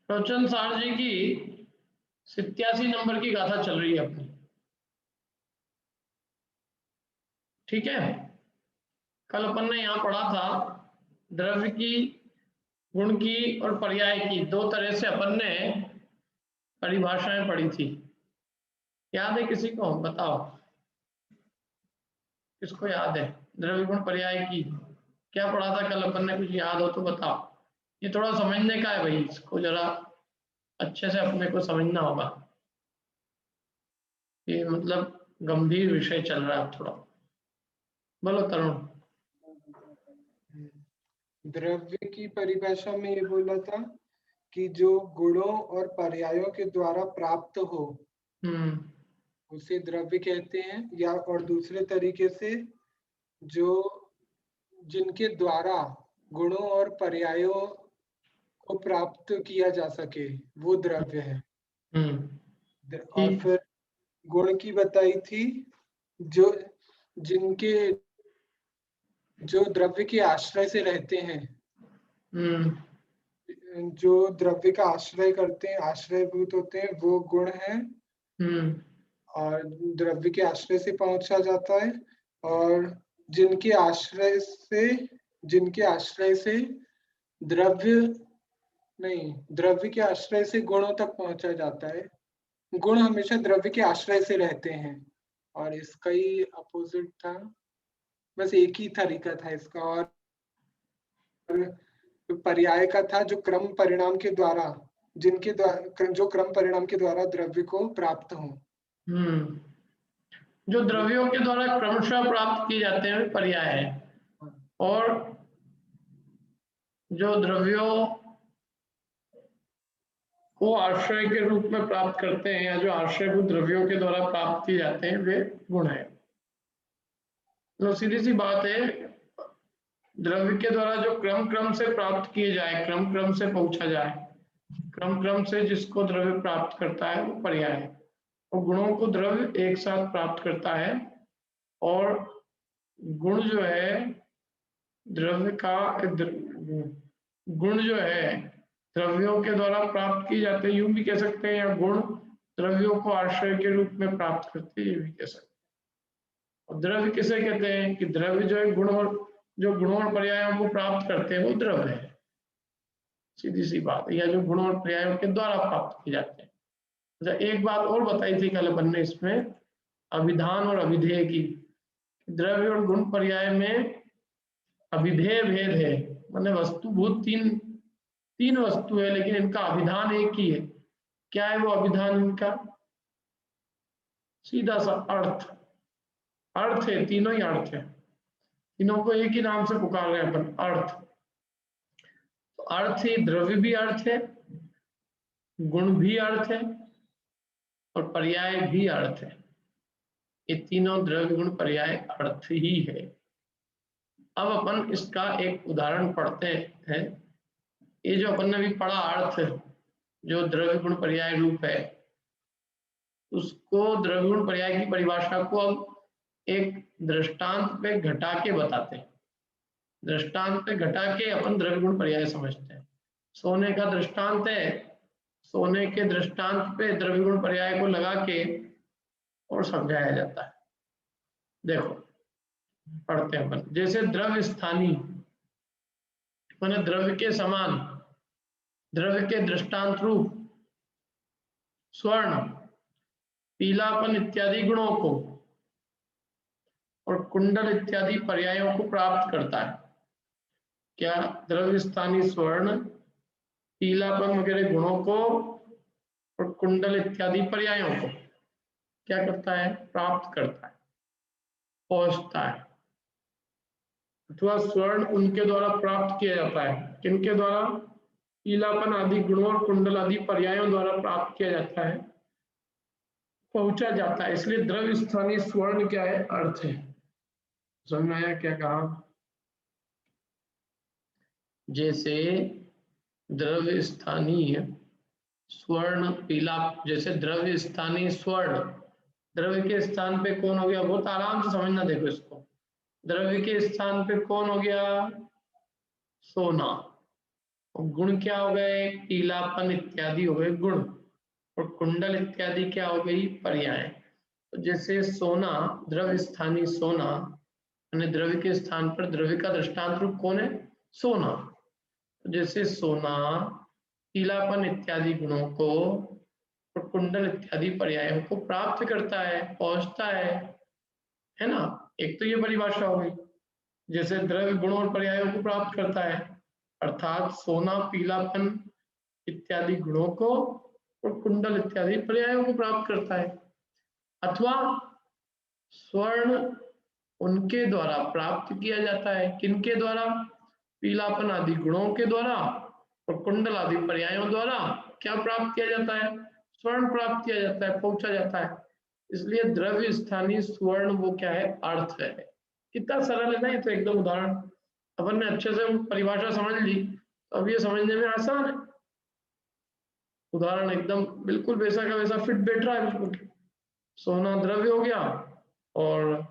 रोचन सार जी की 87 नंबर की गाथा चल रही है अपनी। ठीक है, कल अपन ने यहाँ पढ़ा था द्रव्य की, गुण की और पर्याय की दो तरह से अपन ने परिभाषाएं पढ़ी थी। याद है किसी को? बताओ किसको याद है? द्रव्य गुण पर्याय की क्या पढ़ा था कल अपन ने? कुछ याद हो तो बताओ। ये थोड़ा समझने का है भाई, इसको जरा अच्छे से अपने को समझना होगा। ये मतलब गंभीर विषय चल रहा है थोड़ा। बोलो तरुण। द्रव्य की परिभाषा में ये बोला था कि जो गुणों और पर्यायों के द्वारा प्राप्त हो उसे द्रव्य कहते हैं, या और दूसरे तरीके से जो जिनके द्वारा गुणों और पर्यायों को प्राप्त किया जा सके वो द्रव्य है। और फिर गुण की बताई थी जो जिनके जो द्रव्य के आश्रय से रहते हैं, जो द्रव्य का आश्रय करते हैं, आश्रयभूत होते हैं, वो गुण है। और द्रव्य के आश्रय से पहुंचा जाता है, और जिनके आश्रय से द्रव्य के आश्रय से गुणों तक पहुंचा जाता है। गुण हमेशा द्रव्य के आश्रय से रहते हैं, और इसका ही अपोजिट था, बस एक ही तरीका था इसका। और पर्याय का था जो क्रम परिणाम के द्वारा द्रव्य को प्राप्त हो। जो द्रव्यों के द्वारा क्रमशः प्राप्त किए जाते हैं पर्याय है, और जो द्रव्यों को आश्रय के रूप में प्राप्त करते हैं, या जो आश्रयभूत द्रव्यों के द्वारा प्राप्त किए जाते हैं, वे गुण है। तो सीधी सी बात है, द्रव्य के द्वारा जो क्रम से प्राप्त किए जाए, क्रम से पहुंचा जाए, क्रम से जिसको द्रव्य प्राप्त करता है वो पर्याय है। और गुणों को द्रव्य एक साथ प्राप्त करता है, और गुण जो है द्रव्य का गुण जो है द्रव्यों के द्वारा प्राप्त किए जाते हैं, यूं भी कह सकते हैं, या गुण द्रव्यों को आश्रय के रूप में प्राप्त करते हैं, ये भी कह सकते हैं। और द्रव्य किसे कहते हैं कि द्रव्य जो है गुणों और पर्यायों को प्राप्त करते हैं वो द्रव्य है। सीधी सी बात है, या जो गुणों और पर्यायों के द्वारा प्राप्त किए जाते हैं। अच्छा, एक बात और बताई थी कल अपन ने इसमें, अभिधान और अभिधेय की। द्रव्य और गुण पर्याय में अभिधेय भेद है, मतलब वस्तुभूत तीन वस्तु है, लेकिन इनका अभिधान एक ही है। क्या है वो अभिधान इनका? सीधा सा अर्थ है, तीनों ही अर्थ है। तीनों को एक ही नाम से पुकार रहे हैं अपन, अर्थ। तो अर्थ ही, द्रव्य भी अर्थ है, गुण भी अर्थ है, और पर्याय भी अर्थ है। ये तीनों द्रव्य गुण पर्याय अर्थ ही है। अब अपन इसका एक उदाहरण पढ़ते हैं। ये जो अपन ने अभी पढ़ा अर्थ, जो द्रव्य गुण पर्याय रूप है, उसको द्रव्य गुण पर्याय की परिभाषा को अब एक दृष्टांत पे घटा के बताते हैं। दृष्टांत पे घटा के अपन द्रव्य गुण पर्याय समझते हैं। सोने का दृष्टांत है, सोने के दृष्टांत पे द्रव्य गुण पर्याय को लगा के और समझाया जाता है। देखो पढ़ते हैं अपन। जैसे द्रव्य स्थानीय माने द्रव्य के समान, द्रव्य के दृष्टांत रूप स्वर्ण, पीलापन इत्यादि गुणों को और कुंडल इत्यादि पर्यायों को प्राप्त करता है। क्या? द्रव्य स्थानीय स्वर्ण, पीलापन वगैरह गुणों को और कुंडल इत्यादि पर्यायों को क्या करता है? प्राप्त करता है, पहुंचता है। अथवा स्वर्ण उनके द्वारा प्राप्त किया जाता है। किनके द्वारा? पीलापन आदि गुणों और कुंडल आदि पर्यायों द्वारा प्राप्त किया जाता है, पहुंचा जाता है। इसलिए द्रव्य स्थानीय स्वर्ण क्या है? अर्थ है। समझ में आया क्या कहा? जैसे द्रव्य स्थानीय स्वर्ण पीला, जैसे द्रव्य स्थानीय स्वर्ण, द्रव्य के स्थान पे कौन हो गया? बहुत आराम से समझना, देखो इसको। द्रव्य के स्थान पे कौन हो गया? सोना। गुण क्या हो गए, पीलापन इत्यादि हो गए गुण, और कुंडल इत्यादि क्या हो गई, पर्याय। तो जैसे सोना, द्रव्य स्थानीय सोना, यानी द्रव्य के स्थान पर द्रव्य का दृष्टांत रूप कौन है, सोना। तो जैसे सोना पीलापन इत्यादि गुणों को और कुंडल इत्यादि पर्यायों को प्राप्त करता है, पहुंचता है ना। एक तो ये परिभाषा हो गई, जैसे द्रव्य गुणों और पर्यायों को प्राप्त करता है, अर्थात सोना पीलापन इत्यादि गुणों को और कुंडल इत्यादि पर्यायों को प्राप्त करता है। अथवा स्वर्ण उनके द्वारा प्राप्त किया जाता है, किनके द्वारा, पीलापन आदि गुणों के द्वारा और कुंडल आदि पर्यायों द्वारा क्या प्राप्त किया जाता है, स्वर्ण प्राप्त किया जाता है, पहुंचा जाता है। इसलिए द्रव्य स्थानीय स्वर्ण वो क्या है, अर्थ है। कितना सरल है ना ये तो, एकदम उदाहरण अपन ने अच्छे से परिभाषा समझ ली, तो अब ये समझने में आसान है। उदाहरण एकदम बिल्कुल वैसा का वैसा फिट बैठ रहा है बिल्कुल। सोना द्रव्य हो गया, और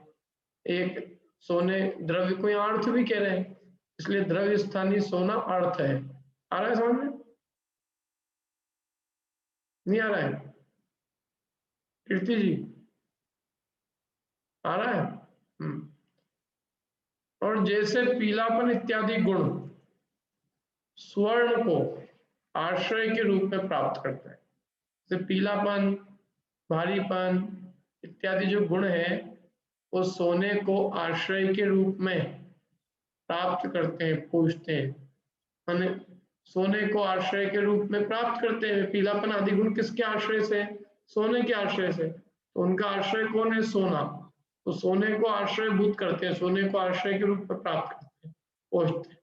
एक सोने द्रव्य को यहाँ अर्थ भी कह रहे हैं, इसलिए द्रव्य स्थानीय सोना अर्थ है। आ रहा है समझ में, नहीं आ रहा है कीर्ति जी, आ रहा है? और जैसे पीलापन इत्यादि गुण स्वर्ण को आश्रय के रूप में प्राप्त करता है, जैसे पीलापन, भारीपन इत्यादि जो गुण है वो सोने को आश्रय के रूप में प्राप्त करते हैं, पूछते हैं, माने सोने को आश्रय के रूप में प्राप्त करते हैं। पीलापन आदि गुण किसके आश्रय से, सोने के आश्रय से, तो उनका आश्रय कौन है, सोना। तो सोने को आश्रय भूत करते हैं, सोने को आश्रय के रूप में प्राप्त करते हैं, पहुंचते हैं।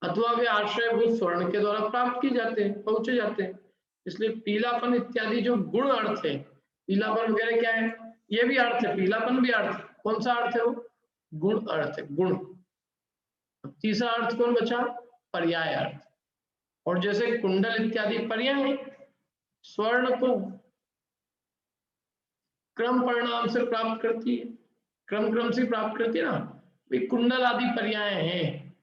अथवा वे आश्रय भूत स्वर्ण के द्वारा प्राप्त की जाते हैं, पहुंचे जाते हैं। इसलिए पीलापन इत्यादि जो गुण अर्थ है, पीलापन वगैरह क्या है, ये भी अर्थ है, पीलापन भी अर्थ है। कौन सा अर्थ है वो, गुण अर्थ है, गुण। तीसरा अर्थ कौन बचा, पर्याय अर्थ। और जैसे कुंडल इत्यादि पर्याय स्वर्ण को क्रम परिणाम से प्राप्त करती है, क्रम से प्राप्त करती है ना, वे कुंडल आदि पर्याय हैं,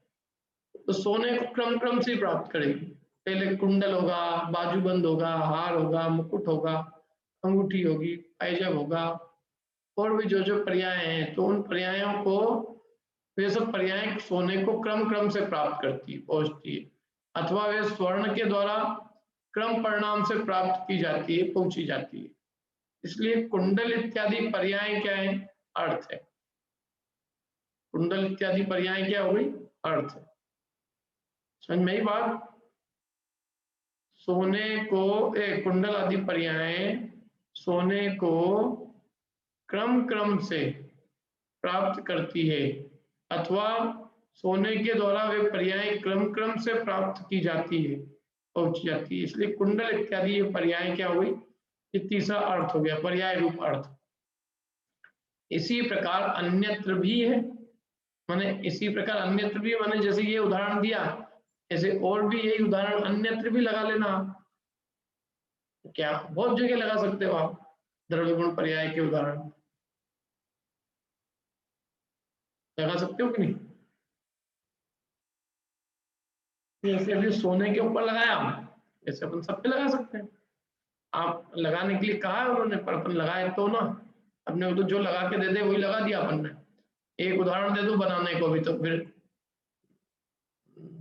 तो सोने को क्रम से प्राप्त करेगी। पहले कुंडल होगा, बाजूबंद होगा, हार होगा, मुकुट होगा, अंगूठी होगी, पैजब होगा, और भी जो पर्याय हैं, तो उन पर्यायों को, वे सब पर्याय सोने को क्रम से प्राप्त करती है, पहुंचती है। अथवा वे स्वर्ण के द्वारा क्रम परिणाम से प्राप्त की जाती है, पहुंची जाती है। इसलिए कुंडल इत्यादि पर्याय क्या है, अर्थ है। कुंडल इत्यादि पर्याय क्या हो गई, अर्थ है। समझ में आई बात। सोने को कुंडल आदि पर्याय सोने को क्रम से प्राप्त करती है, अथवा सोने के द्वारा वे पर्याय क्रम से प्राप्त की जाती है, पहुंची जाती है। इसलिए कुंडल इत्यादि ये पर्याय क्या हो गई, ये तीसरा अर्थ हो गया, पर्याय रूप अर्थ। इसी प्रकार अन्यत्र भी है, माने इसी प्रकार अन्यत्र भी, माने जैसे ये उदाहरण दिया, ऐसे और भी यही उदाहरण अन्यत्र भी लगा लेना। क्या बहुत जगह लगा सकते हो आप द्रव्य गुण पर्याय के उदाहरण, लगा सकते हो कि नहीं। जैसे अभी सोने के ऊपर लगाया, ऐसे अपन सब पे लगा सकते हैं। आप लगाने के लिए कहा है उन्होंने, पर अपन लगाए तो ना, अपने को तो जो लगा के दे दे वही लगा दिया अपन ने। एक उदाहरण दे दो बनाने को भी, तो फिर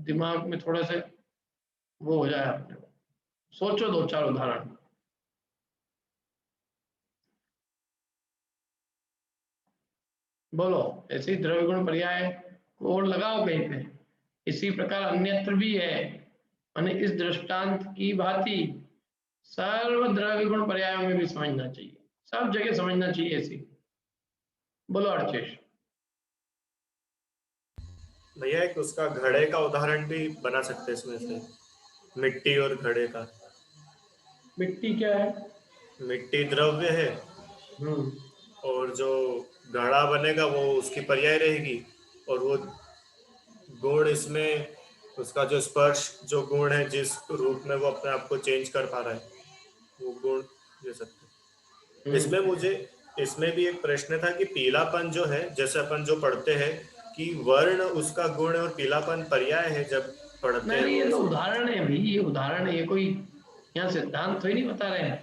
दिमाग में थोड़ा से वो हो जाए, अपने को सोचो दो चार उदाहरण। बोलो, ऐसे ही द्रव्य गुण पर्याय को और लगाओ कहीं पे। इसी प्रकार अन्यत्र भी है, माने इस दृष्टांत की भांति सर्व द्रव्य गुण पर्यायों में भी समझना चाहिए, सब जगह समझना चाहिए ऐसी। बोलो अर्चेश। भैया एक उसका घड़े का उदाहरण भी बना सकते हैं इसमें से, मिट्टी और घड़े का। मिट्टी क्या है, मिट्टी द्रव्य है, और जो घड़ा बनेगा वो उसकी पर्याय रहेगी, और वो गुण इसमें उसका जो स्पर्श जो गुण है, जिस रूप में वो अपने आप को चेंज कर पा रहा है, वो गुण दे सकते हैं। इसमें मुझे इसमें भी एक प्रश्न था कि पीलापन जो है, जैसे अपन जो पढ़ते हैं कि वर्ण उसका गुण और पीलापन पर्याय है, जब पढ़ते नहीं, ये हैं तो उदाहरण है भाई, ये उदाहरण है, ये कोई यहाँ सिद्धांत थोड़ी नहीं बता रहे हैं।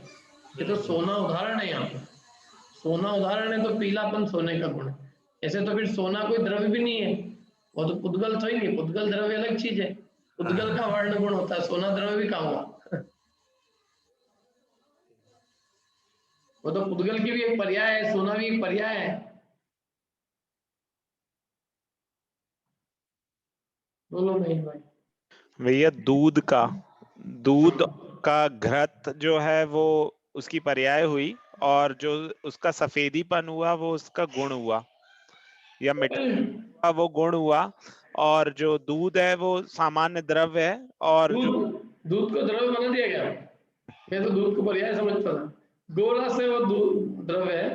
ये तो सोना उदाहरण है, यहाँ पे सोना उदाहरण है, तो पीलापन सोने का गुण है। ऐसे तो फिर सोना कोई द्रव्य भी नहीं है, वो तो पुद्गल थोड़ी नहीं, पुद्गल द्रव्य अलग चीज है, पुद्गल का वर्ण गुण होता है, सोना द्रव्य भी कहाँ हुआ। वो तो पुद्गल की भी एक पर्याय है, सोना भी एक पर्याय है। बोलो नहीं भाई। भैया दूध का घृत जो है वो उसकी पर्याय हुई, और जो उसका सफेदीपन हुआ वो उसका गुण हुआ, या मिठा वो गुण हुआ, और जो दूध है वो सामान्य द्रव्य है, और जो दूध को द्रव्य बना दिया गया। मैं तो दूध को पर्याय समझता था, गोरस है वो दूध द्रव्य है।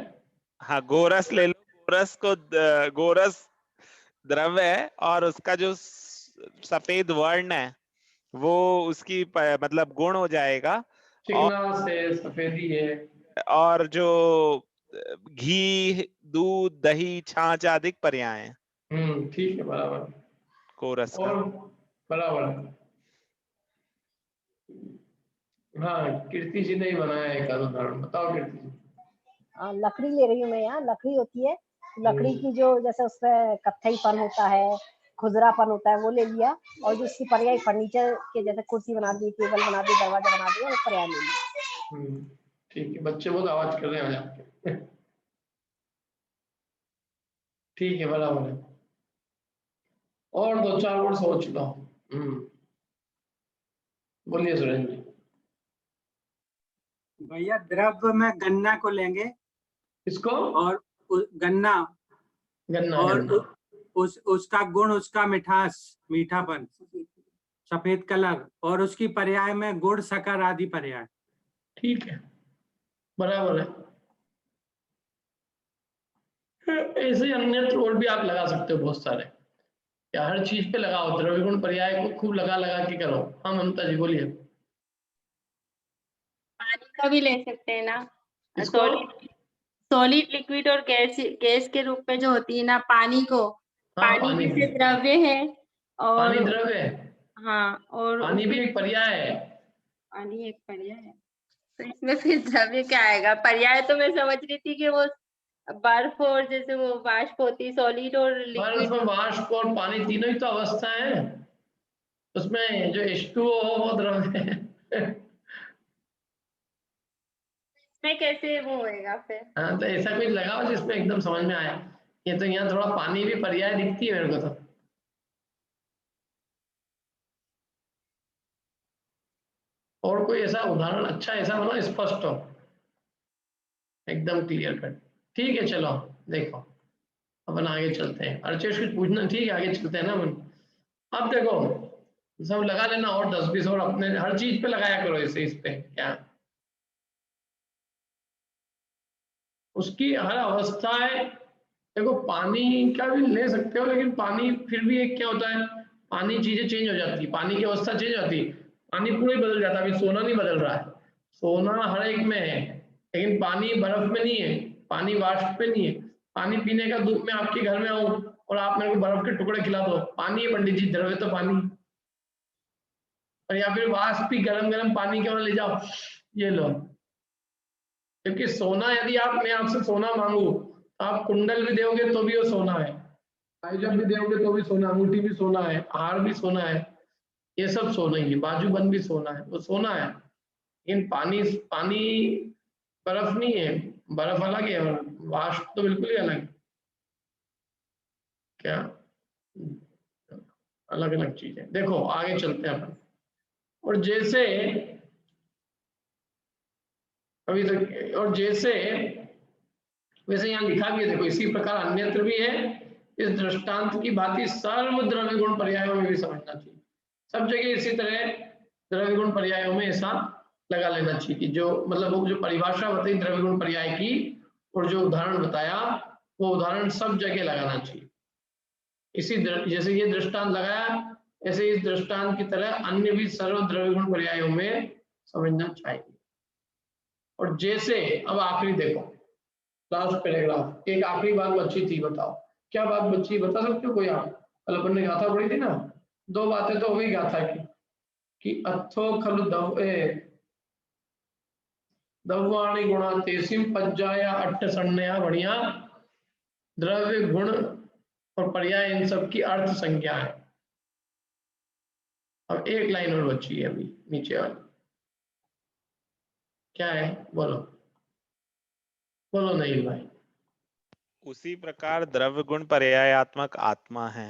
हाँ, गोरस ले लो, गोरस द्रव्य है, और उसका जो सफेद वर्ण है वो उसकी मतलब गुण हो जाएगा, चिकनास है, सफेदी है, और जो घी, दूध, दही, छाछ आदि पर्याय हैं। ठीक है, बराबर। कोरस का और बराबर। हाँ, कीर्ति जी ने ही बनाया एक उदाहरण, बताओ कीर्ति जी। लकड़ी ले रही हूँ मैं, यहाँ लकड़ी होती है, लकड़ी की जो जैसे उसमें कत्थईपन होता है, खुजरापन होता है, वो ले लिया, और जो उसकी पर्याय फर्नीचर के जैसे कुर्सी बना दी, टेबल बना दी, दरवाजा बना दिया, वो पर्याय ले लिया। ठीक है, बच्चे बहुत आवाज कर रहे हैं आपके। ठीक है, बराबर है। और दो चार वर्ड सोच लो। बोलिए सुरेंद्र जी। भैया द्रव्य में गन्ना को लेंगे, इसको और गन्ना और गन्ना उसका गुण, उसका मिठास, मीठापन, सफेद कलर, और उसकी पर्याय में गुड़, शक्कर आदि पर्याय। ठीक है, बराबर है। ऐसे अन्यत्र और भी आप लगा सकते हो बहुत सारे, या हर चीज पे लगाओ, द्रव्य गुण पर्याय को खूब लगा लगा के करो। हाँ ममता जी बोलिए। पानी का भी ले सकते हैं ना, इसको सॉलिड, लिक्विड और गैस के रूप में जो होती है ना, पानी को, हाँ, पानी जैसे द्रव्य है, और पानी द्रव्य है। हाँ, और पानी भी एक पर्याय है। पानी एक पर्याय है, तो इसमें फिर द्रव्य क्या आएगा? पर्याय तो मैं समझ रही थी कि वो बर्फ, और जैसे वो वाष्प होती, सॉलिड और लिक्विड। बर्फ, वाष्प और पानी तीनों ही तो अवस्था है, उसमें जो H2O हो वो द्रव्य है। इसमें कैसे वो होएगा फिर? हाँ, तो ऐसा कुछ लगाओ जिसमें एकदम समझ में आया। ये तो यहाँ थोड़ा पानी भी पर्याय दिखती है मेरे को तो। और कोई ऐसा उदाहरण अच्छा ऐसा बनाओ, स्पष्ट हो, एकदम क्लियर कट। ठीक है, चलो देखो अपन आगे चलते हैं। अर्चेश कुछ पूछना? ठीक है, आगे चलते हैं ना अपन। अब देखो सब लगा लेना, और 10-20 और अपने हर चीज पे लगाया करो इसे, इस पे क्या उसकी हर अवस्था है। देखो पानी का भी ले सकते हो, लेकिन पानी फिर भी एक क्या होता है, पानी चीजें चेंज हो जाती है, पानी की अवस्था चेंज हो जाती है, पानी पूरा ही बदल जाता है। अभी सोना नहीं बदल रहा है, सोना हर एक में है, लेकिन पानी बर्फ में नहीं है, पानी वाष्प में नहीं है। पानी पीने का दूध में आपके घर में आऊं और आप मेरे को बर्फ के टुकड़े खिला दो, पानी है पंडित जी, द्रव्य तो पानी। और या फिर वाष्प भी गरम गरम पानी के ले जाओ, ये लो। क्योंकि सोना, यदि आप मैं आपसे सोना मांगू, आप कुंडल भी दोगे तो भी वो सोना है, आइजन भी दोगे तो भी सोना, अंगूठी भी सोना है, हार भी सोना है, ये सब सोना ही है, बाजूबंद भी सोना है, वो सोना है। लेकिन पानी, पानी बर्फ नहीं है, बर्फ अलग है और वाष्प तो बिल्कुल ही अलग है। क्या अलग अलग चीज है। देखो आगे चलते हैं अपन। और जैसे अभी तक, और जैसे वैसे यहाँ लिखा भी है, देखो इसी प्रकार अन्यत्र भी है, इस दृष्टांत की भांति सर्व द्रव्य गुण पर्यायों में भी समझना चाहिए। सब जगह इसी तरह द्रव्य गुण पर्यायों में ऐसा लगा लेना चाहिए कि जो मतलब वो जो परिभाषा बताई द्रव्य गुण पर्याय की, और जो उदाहरण बताया वो उदाहरण सब जगह लगाना चाहिए। इसी जैसे ये दृष्टांत लगाया, ऐसे इस दृष्टांत की तरह अन्य भी सर्व द्रव्य गुण पर्यायों में समझना चाहिए। और जैसे अब आखिरी देखो, लास्ट पैराग्राफ, एक आखिरी बात बची थी, बताओ क्या बात बची, बता सकते हो कोई आप? कल अपन ने गाथा पढ़ी थी ना, दो बातें तो हो गई गाथा की कि अथो खलु दव्वाणी गुणा तेसिम पज्जाया अट्ठ सन्नया बढ़िया द्रव्य गुण और पर्याय इन सब की अर्थ संज्ञा है। अब एक लाइन और बची है अभी नीचे वाली, क्या है बोलो बोलो नहीं भाई। उसी प्रकार द्रव्य गुण पर्यायात्मक आत्मा है।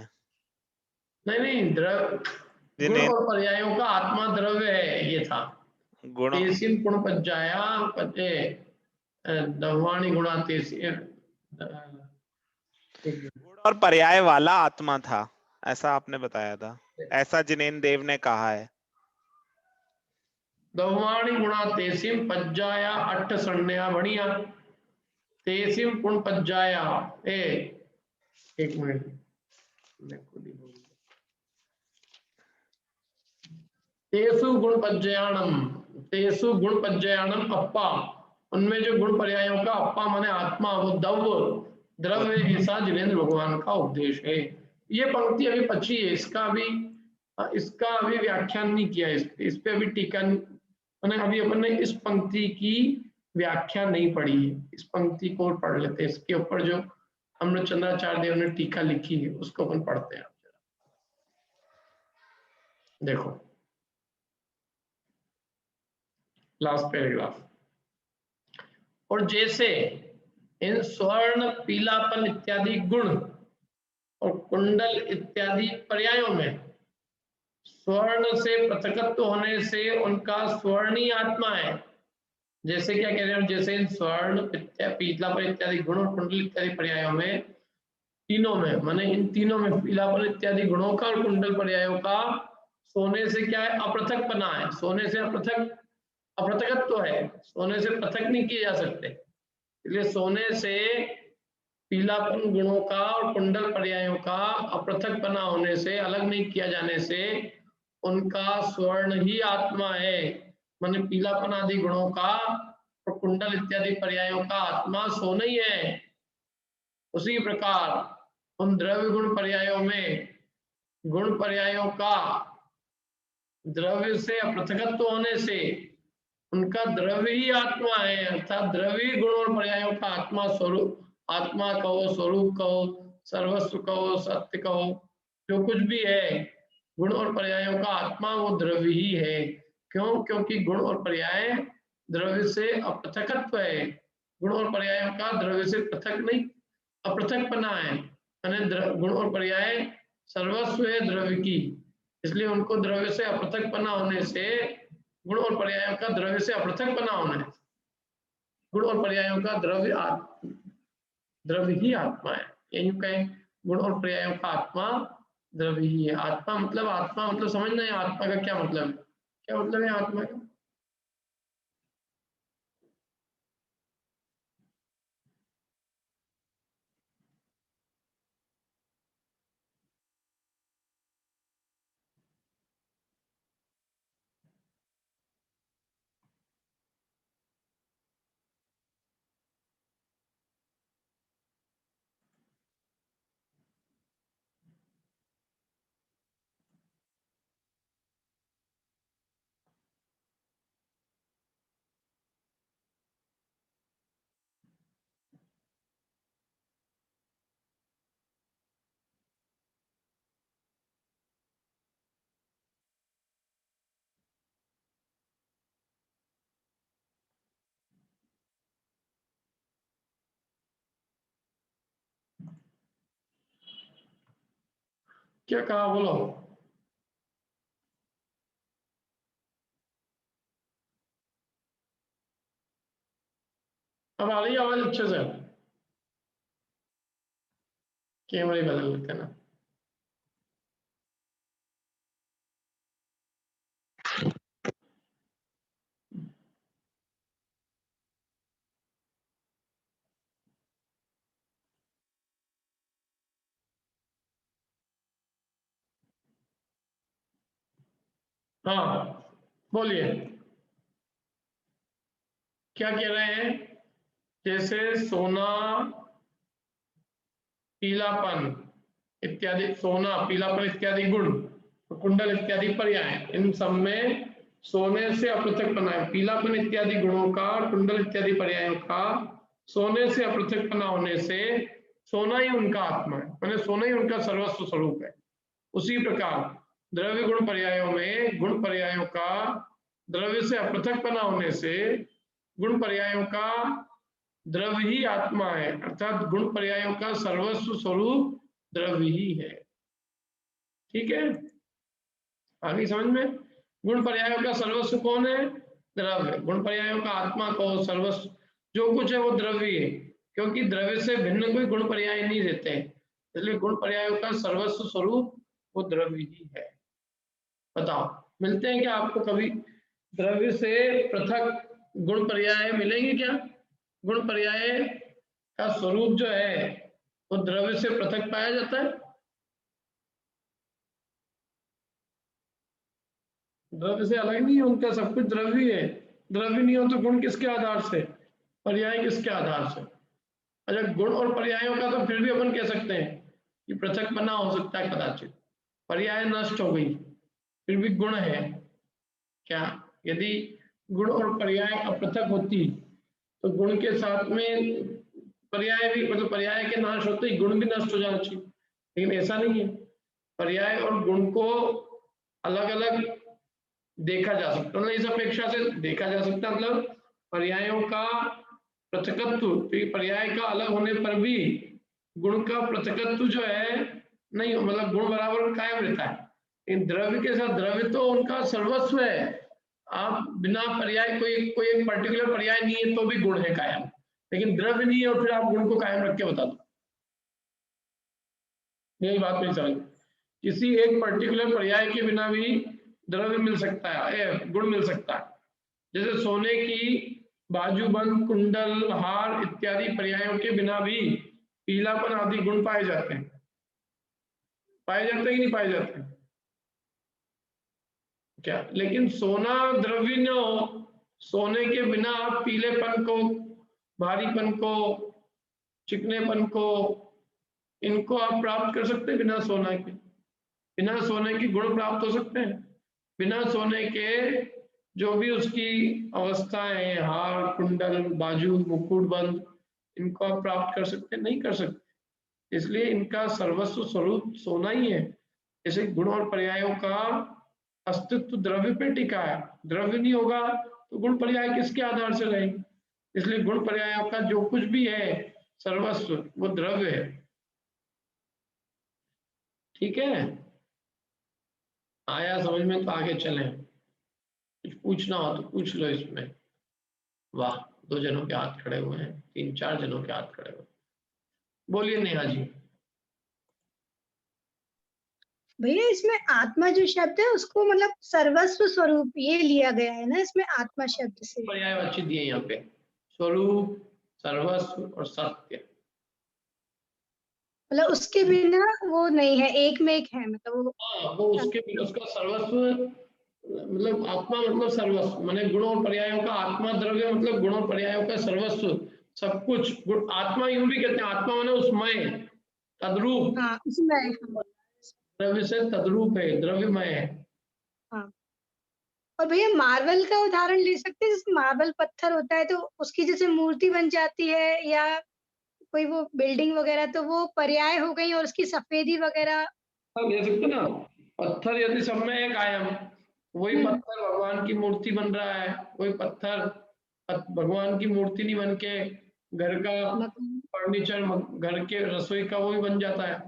नहीं गुण और पर्यायों का आत्मा द्रव्य है, ये था गुण तेसिन गुण पज्जाया पते दव्वाणी गुणा तेसिन गुण और पर्याय वाला आत्मा था, ऐसा आपने बताया था, ऐसा जिनेन्द्र देव ने कहा है। दव्वाणी गुणा तेसिम पज्जाया अट्ठ सन्नया बढ़िया तेसिम पुण पज्जाया एक मिनट तेसु गुण पज्जयाणम अप्पा, उनमें जो गुण पर्यायों का अप्पा माने आत्मा वो द्रव्य ऐसा जिनेन्द्र भगवान का उपदेश है। ये पंक्ति अभी बची है, इसका अभी व्याख्यान नहीं किया, इस पे अभी टीका मैंने अभी अपन ने इस पंक्ति की व्याख्या नहीं पढ़ी है, इस पंक्ति को पढ़ लेते हैं। इसके ऊपर जो हमने चंद्राचार्य देव ने टीका लिखी है उसको अपन पढ़ते हैं। देखो लास्ट पैराग्राफ, और जैसे इन स्वर्ण पीलापन इत्यादि गुण और कुंडल इत्यादि पर्यायों में स्वर्ण से पृथकत्व होने से उनका स्वर्णीय आत्मा है। जैसे क्या कह रहे हैं, जैसे इन स्वर्ण पीलापन इत्यादि गुण और कुंडल इत्यादि पर्यायों में तीनों में माने इन तीनों में पीलापन इत्यादि गुणों का और कुंडल पर्यायों का सोने से क्या है अपृथक बना है, सोने से अपृथकत्व है, सोने से पृथक नहीं किए जा सकते। इसलिए सोने से पीलापन गुणों का और कुंडल पर्यायों का अपृथक बना होने से, अलग नहीं किया जाने से उनका स्वर्ण ही आत्मा है। माने पीलापन आदि गुणों का और कुंडल इत्यादि पर्यायों का आत्मा सोना ही है। उसी प्रकार उन द्रव्य गुण पर्यायों में गुण पर्यायों का द्रव्य से अपृथकत्व होने से उनका द्रव्य ही आत्मा है, अर्थात द्रव्य गुण और पर्यायों का आत्मा स्वरूप, आत्मा कहो, स्वरूप कहो, सर्वस्व कहो, सत्य कहो, जो कुछ भी है गुण और पर्यायों का आत्मा वो द्रव्य ही है। क्यों? क्योंकि गुण और पर्याय द्रव्य से अपृथकत्व है, गुण और पर्यायों का द्रव्य से पृथक नहीं अपृथक बना है। गुण और पर्याय सर्वस्व है द्रव्य की, इसलिए उनको द्रव्य से अपृथक बना होने से गुण और पर्यायों का द्रव्य से अपृथक बना होना है। गुण और पर्यायों का द्रव्य ही आत्मा है, यही कहें गुण और पर्यायों का आत्मा द्रव्य ही है। आत्मा मतलब समझना है आत्मा का क्या मतलब है, क्या मतलब है आत्मा का। क्या कहा बोलो। अब आ रही आवाज अच्छे से, कैमरे बदल लेते हैं ना। हाँ बोलिए क्या कह रहे हैं। जैसे सोना पीलापन इत्यादि, सोना पीलापन इत्यादि गुण कुंडल इत्यादि पर्याय, इन सब में सोने से अपृथकपना है। पीलापन इत्यादि गुणों का, कुंडल इत्यादि पर्यायों का सोने से अपृथकपना होने से सोना ही उनका आत्मा है, माने सोना ही उनका सर्वस्व स्वरूप है। उसी प्रकार द्रव्य गुण पर्यायों में गुण पर्यायों का द्रव्य से अपृथकपना होने से गुण पर्यायों का द्रव्य ही आत्मा है, अर्थात गुण पर्यायों का सर्वस्व स्वरूप द्रव्य ही है। ठीक है, आगे समझ में? गुण पर्यायों का सर्वस्व कौन है? द्रव्य। गुण पर्यायों का आत्मा को सर्वस्व जो कुछ है वो द्रव्य है, क्योंकि द्रव्य से भिन्न कोई गुण पर्याय नहीं रहते हैं, इसलिए गुण पर्यायों का सर्वस्व स्वरूप वो द्रव्य ही है। बताओ, मिलते हैं क्या आपको कभी द्रव्य से पृथक गुण पर्याय मिलेंगे क्या? गुण पर्याय का स्वरूप जो है वो द्रव्य से पृथक पाया जाता है? द्रव्य से अलग नहीं है, उनका सब कुछ द्रव्य है। द्रव्य नहीं हो तो गुण किसके आधार से, पर्याय किसके आधार से? अच्छा, गुण और पर्यायों का तो फिर भी अपन कह सकते हैं कि पृथक बना हो सकता है कदाचित, पर्याय नष्ट हो गई फिर भी गुण है क्या? यदि गुण और पर्याय अपृथक होती तो गुण के साथ में पर्याय भी, मतलब पर्याय के नाश होते ही गुण भी नष्ट हो जाना चाहिए, लेकिन ऐसा नहीं है। पर्याय और गुण को अलग अलग देखा जा सकता, मतलब इस अपेक्षा से देखा जा सकता, मतलब पर्यायों का पृथकत्व, पर्याय का अलग होने पर भी गुण का पृथकत्व जो है नहीं, मतलब गुण बराबर कायम रहता है। इन द्रव्य के साथ द्रव्य तो उनका सर्वस्व है, आप बिना पर्याय कोई एक पर्टिकुलर पर्याय नहीं है तो भी गुण है कायम, लेकिन द्रव्य नहीं है और फिर आप गुण को कायम रख के बता दो, यही बात नहीं समझ। किसी एक पर्टिकुलर पर्याय के बिना भी द्रव्य मिल सकता है, गुण मिल सकता है। जैसे सोने की बाजूबंद, कुंडल, हार इत्यादि पर्यायों के बिना भी पीलापन आदि गुण पाए जाते हैं। पाए जाते हैं कि नहीं पाए जाते हैं? क्या? लेकिन सोना द्रव्य न हो, सोने के बिना आप पीलेपन को, भारीपन को, चिकनेपन को, इनको आप प्राप्त कर सकते हैं बिना सोना के? बिना सोने के गुण प्राप्त हो सकते हैं? बिना सोने के जो भी उसकी अवस्थाएं हैं, हार, कुंडल, बाजू, मुकुट बंद, इनको आप प्राप्त कर सकते हैं? नहीं कर सकते। इसलिए इनका सर्वस्व स्वरूप सोना ही है। जैसे गुण और पर्यायों का अस्तित्व द्रव्य पे टिका है, द्रव्य नहीं होगा तो गुण पर्याय किसके आधार से रहेंगे? इसलिए गुण पर्यायों का जो कुछ भी है सर्वस्व वो द्रव्य है। ठीक है, आया समझ में? तो आगे चलें, कुछ पूछना हो तो पूछ लो इसमें। वाह, 2 जनों के हाथ खड़े हुए हैं, 3-4 जनों के हाथ खड़े हुए। बोलिए नेहा जी। भैया इसमें आत्मा जो शब्द है उसको मतलब सर्वस्व स्वरूप ये लिया गया है ना इसमें आत्मा शब्द से? पर्यायवाची दिए यहाँ पे, स्वरूप, सर्वस्व और सत्य। मतलब उसके बिना वो नहीं है, एक में एक है, मतलब वो। हाँ, वो उसके बिना, उसका सर्वस्व मतलब आत्मा मतलब सर्वस्व, माने गुणों और पर्यायों का आत्मा द्रव्य मतलब गुणों और पर्यायों का सर्वस्व, सब कुछ गुण। आत्मा यूं भी कहते हैं, आत्मा माने उसमय, तद्रूप। हाँ उसमें। द्रव्य से तद्रूप है, द्रव्यमय है। हाँ, और भैया मार्बल का उदाहरण ले सकते हैं, जैसे मार्बल पत्थर होता है तो उसकी जैसे मूर्ति बन जाती है या कोई वो बिल्डिंग वगैरह, तो वो पर्याय हो गई और उसकी सफेदी वगैरह। ले सकते ना, पत्थर यदि सब में एक आयम, वही पत्थर भगवान की मूर्ति बन रहा है, वही पत्थर भगवान की मूर्ति नहीं बन के घर का फर्नीचर, घर के रसोई का वही बन जाता है,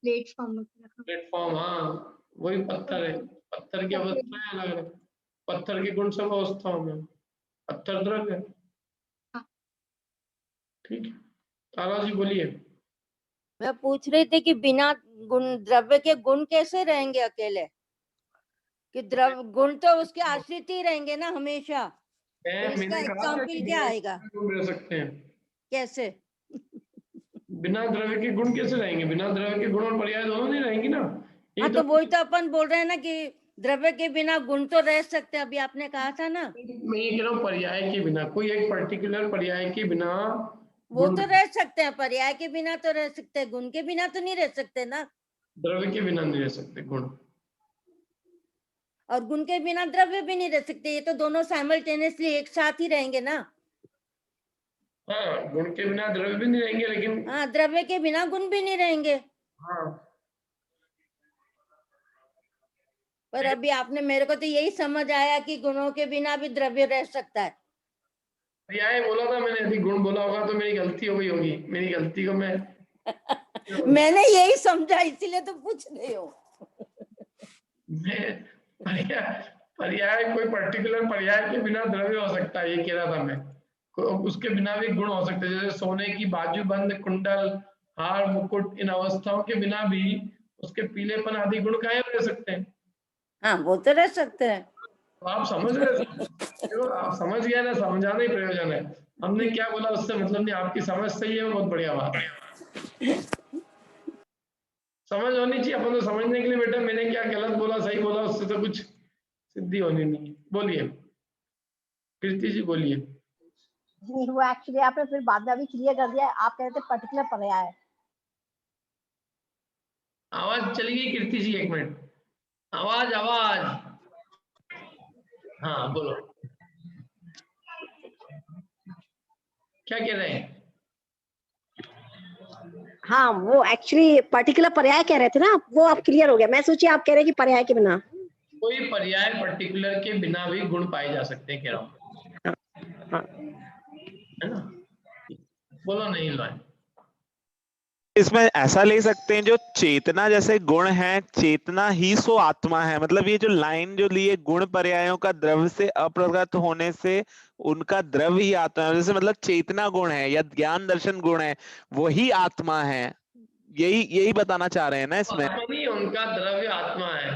प्लेटफॉर्म। हाँ, वही पत्थर है, पत्थर की अवस्थाएं अलग है, पत्थर के गुण सब अवस्थाओं में, पत्थर द्रव्य है। ठीक है, तारा जी बोलिए। मैं पूछ रही थी कि बिना गुण द्रव्य के गुण कैसे रहेंगे अकेले? कि द्रव्य गुण तो उसके आश्रित ही रहेंगे ना हमेशा, तो इसका एग्जाम्पल क्या आएगा? रह सकते हैं कैसे? बिना द्रव्य के गुण कैसे रहेंगे? बिना द्रव्य के गुण और पर्याय दोनों नहीं रहेंगी ना। हाँ, तो वही तो अपन बोल रहे हैं ना कि द्रव्य के बिना गुण तो रह सकते हैं, अभी आपने कहा था ना। मैं ये कह रहा हूँ पर्याय के बिना, कोई एक पर्टिकुलर पर्याय के बिना वो तो रह सकते हैं, पर्याय के बिना तो रह सकते हैं, गुण के बिना तो नहीं रह सकते ना। द्रव्य के बिना नहीं रह सकते गुण। और गुण के बिना द्रव्य भी नहीं रह सकते, ये तो दोनों साइमल्टेनियसली एक साथ ही रहेंगे ना। हाँ, गुण के बिना द्रव्य भी नहीं रहेंगे, लेकिन हाँ, द्रव्य के बिना गुण भी नहीं रहेंगे। हाँ, पर अभी आपने, मेरे को तो यही समझ आया कि गुणों के बिना भी द्रव्य रह सकता है। पर्याय बोला था मैंने, यदि गुण बोला होगा तो मेरी गलती हो गई होगी, मेरी गलती को मैं मैंने यही समझा, इसीलिए तो पूछ रही हूँ। पर्याय कोई पर्टिकुलर पर्याय के बिना द्रव्य हो सकता है, ये कह रहा था मैं। उसके बिना भी गुण हो सकते हैं, जैसे सोने की बाजूबंद, कुंडल, हार, मुकुट, इन अवस्थाओं के बिना भी उसके पीलेपन आदि गुण कायम रह सकते हैं। हाँ, वो तो रह सकते हैं। तो आप समझ रहे, देखो आप समझ गए ना, समझाना ही प्रयोजन है। हमने क्या बोला उससे मतलब नहीं, आपकी समझ सही है, बहुत बढ़िया बात है। समझ होनी चाहिए, अपन तो समझने के लिए बेटा, मैंने क्या गलत बोला सही बोला उससे तो कुछ सिद्धि होनी नहीं। बोलिए कृति जी, बोलिए। जी, वो एक्चुअली आपने फिर बाद में अभी क्लियर कर दिया, आप कह रहे थे पर्टिकुलर पर्याय। आवाज चली गई कृति जी, एक मिनट, आवाज आवाज। हाँ बोलो, क्या कह रहे हैं? हाँ, वो एक्चुअली पर्टिकुलर पर्याय कह रहे थे ना, वो अब क्लियर हो गया। मैं सोची आप कह रहे हैं कि पर्याय के बिना। कोई पर्याय पर्टिकुलर के बिना भी गुण पाए जा सकते हैं, कह रहा हूँ, है ना? बोलो नहीं लो। इसमें ऐसा ले सकते हैं, जो चेतना जैसे गुण है, चेतना ही सो आत्मा है। मतलब ये जो लाइन जो लिए, गुण पर्यायों का द्रव्य से अप्रगत होने से उनका द्रव्य ही आत्मा है, जैसे मतलब चेतना गुण है या ज्ञान दर्शन गुण है, वही आत्मा है। यही यही बताना चाह रहे हैं ना इसमें। आत्मा नहीं, उनका द्रव्य आत्मा है,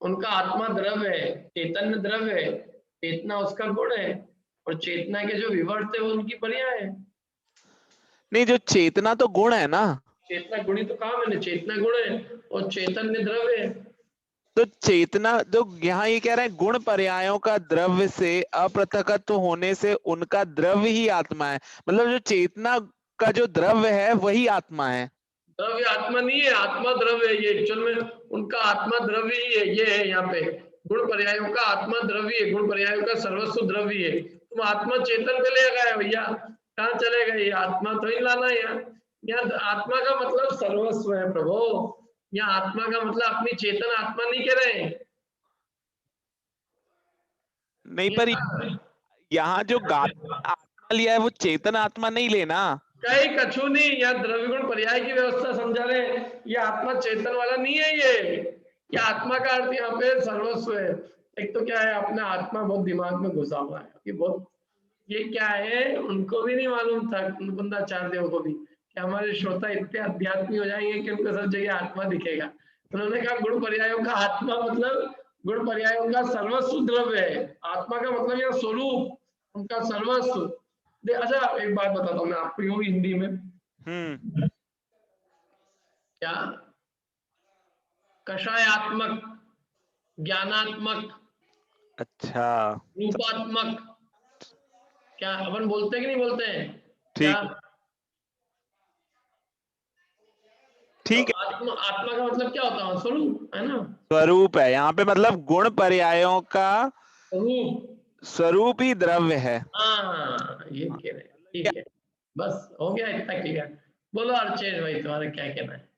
उनका आत्मा द्रव्य है, चेतन द्रव्य है, चेतना उसका गुण है, और चेतना के जो विवर्त है वो उनकी पर्याय है। नहीं, जो चेतना तो गुण है ना। चेतना गुणी तो कहा मैंने, चेतना गुण है और चेतन द्रव्य है। तो चेतना जो यहाँ ये कह रहे हैं, गुण पर्यायों का द्रव्य से अपृथकत्व होने से उनका द्रव्य ही आत्मा है। मतलब जो चेतना का जो द्रव्य है वही आत्मा है। द्रव्य आत्मा नहीं है, आत्मा द्रव्य है, ये एक्चुअल में उनका आत्मा द्रव्य ही है। ये है यहाँ पे, गुण पर्यायों का आत्मा द्रव्य है, गुण पर्यायों का सर्वस्व द्रव्य है। तुम आत्मा चेतन पे ले गए भैया, कहाँ चले गए? ये आत्मा तो ही लाना है यहाँ आत्मा का मतलब सर्वस्व है प्रभु। यहाँ आत्मा का मतलब अपनी चेतन आत्मा नहीं कह रहे हैं। नहीं, पर यहाँ जो आत्मा लिया है वो चेतन आत्मा नहीं लेना। कई कछु नहीं, यहाँ द्रव्य गुण पर्याय की व्यवस्था समझा रहे हैं। ये आत्मा चेतन वाला नहीं है, ये आत्मा का अर्थ यहाँ पे सर्वस्व है। एक तो क्या है, अपना आत्मा बहुत दिमाग में घुसा हुआ है कि बहुत, ये क्या है उनको भी नहीं मालूम था, कुंदाचार्यों को भी, कि हमारे श्रोता इतने अध्यात्मी हो जाएंगे कि उनको सब जगह आत्मा दिखेगा। उन्होंने कहा गुण पर्यायों का आत्मा मतलब गुण पर्यायों का सर्वस्व द्रव्य है। आत्मा का मतलब यह स्वरूप, उनका सर्वस्व। अच्छा एक बात बताता हूँ मैं आपको, यूं हिंदी में, क्या कषायात्मक, ज्ञानात्मक, अच्छा, रूपात्मक, क्या अपन बोलते हैं कि नहीं बोलते हैं? ठीक ठीक तो आत्मा, आत्मा का मतलब क्या होता है? स्वरूप है ना, स्वरूप है यहाँ पे, मतलब गुण पर्यायों का स्वरूप, स्वरूप ही द्रव्य है। हाँ ये कह रहे हैं, ठीक है, बस हो गया इतना क्लियर। बोलो अर्चेश भाई, तुम्हारा क्या कहना है?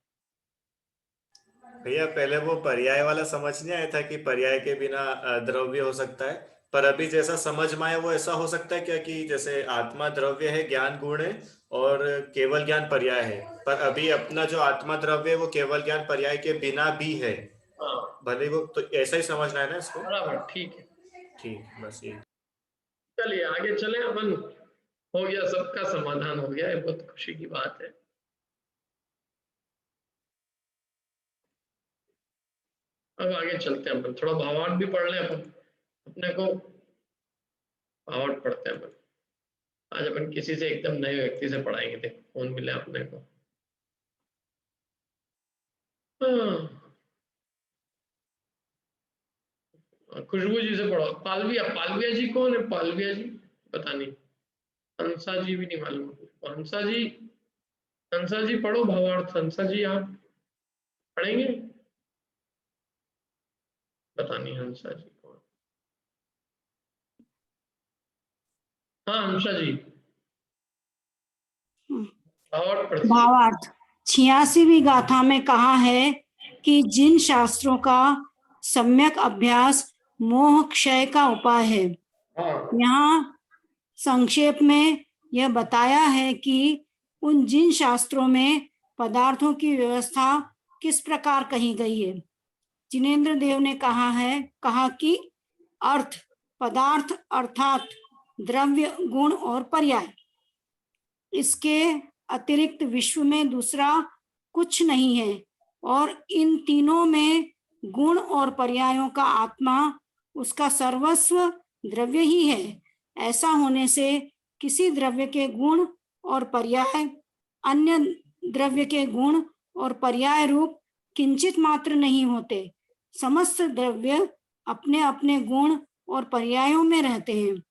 भैया पहले वो पर्याय वाला समझ नहीं आया था कि पर्याय के बिना द्रव्य हो सकता है, पर अभी जैसा समझ में आया वो ऐसा हो सकता है क्या कि जैसे आत्मा द्रव्य है, ज्ञान गुण है और केवल ज्ञान पर्याय है, पर अभी अपना जो आत्मा द्रव्य है वो केवल ज्ञान पर्याय के बिना भी है। भले वो तो ऐसा ही समझना है ना इसको। बराबर, ठीक है, ठीक, बस ये। चलिए आगे चले अपन। हो गया, सबका समाधान हो गया, ये बहुत खुशी की बात है। अब आगे चलते हैं अपन, थोड़ा भावार्थ भी पढ़ लें अपन, अपने को भावार्थ पढ़ते हैं अपन। आज अपन किसी से एकदम नए व्यक्ति से पढ़ाएंगे, देखो कौन मिले अपने को। खुशबू जी से पढ़ो। पालविया, पालविया जी कौन है? पालविया जी पता नहीं, हंसा जी भी नहीं मालूम। हंसा जी, हंसा जी पढ़ो भावार्थ। हंसा जी आप पढ़ेंगे? पता नहीं हंसा जी को। हाँ हंसा जी। और भावार्थ 86वीं गाथा में कहा है कि जिन शास्त्रों का सम्यक अभ्यास मोह क्षय का उपाय है, यहाँ संक्षेप में यह बताया है कि उन जिन शास्त्रों में पदार्थों की व्यवस्था किस प्रकार कही गई है। जिनेंद्र देव ने कहा कि अर्थ, पदार्थ अर्थात द्रव्य, गुण और पर्याय, इसके अतिरिक्त विश्व में दूसरा कुछ नहीं है और इन तीनों में गुण और पर्यायों का आत्मा उसका सर्वस्व द्रव्य ही है। ऐसा होने से किसी द्रव्य के गुण और पर्याय अन्य द्रव्य के गुण और पर्याय रूप किंचित मात्र नहीं होते। समस्त द्रव्य अपने अपने गुण और पर्यायों में रहते हैं।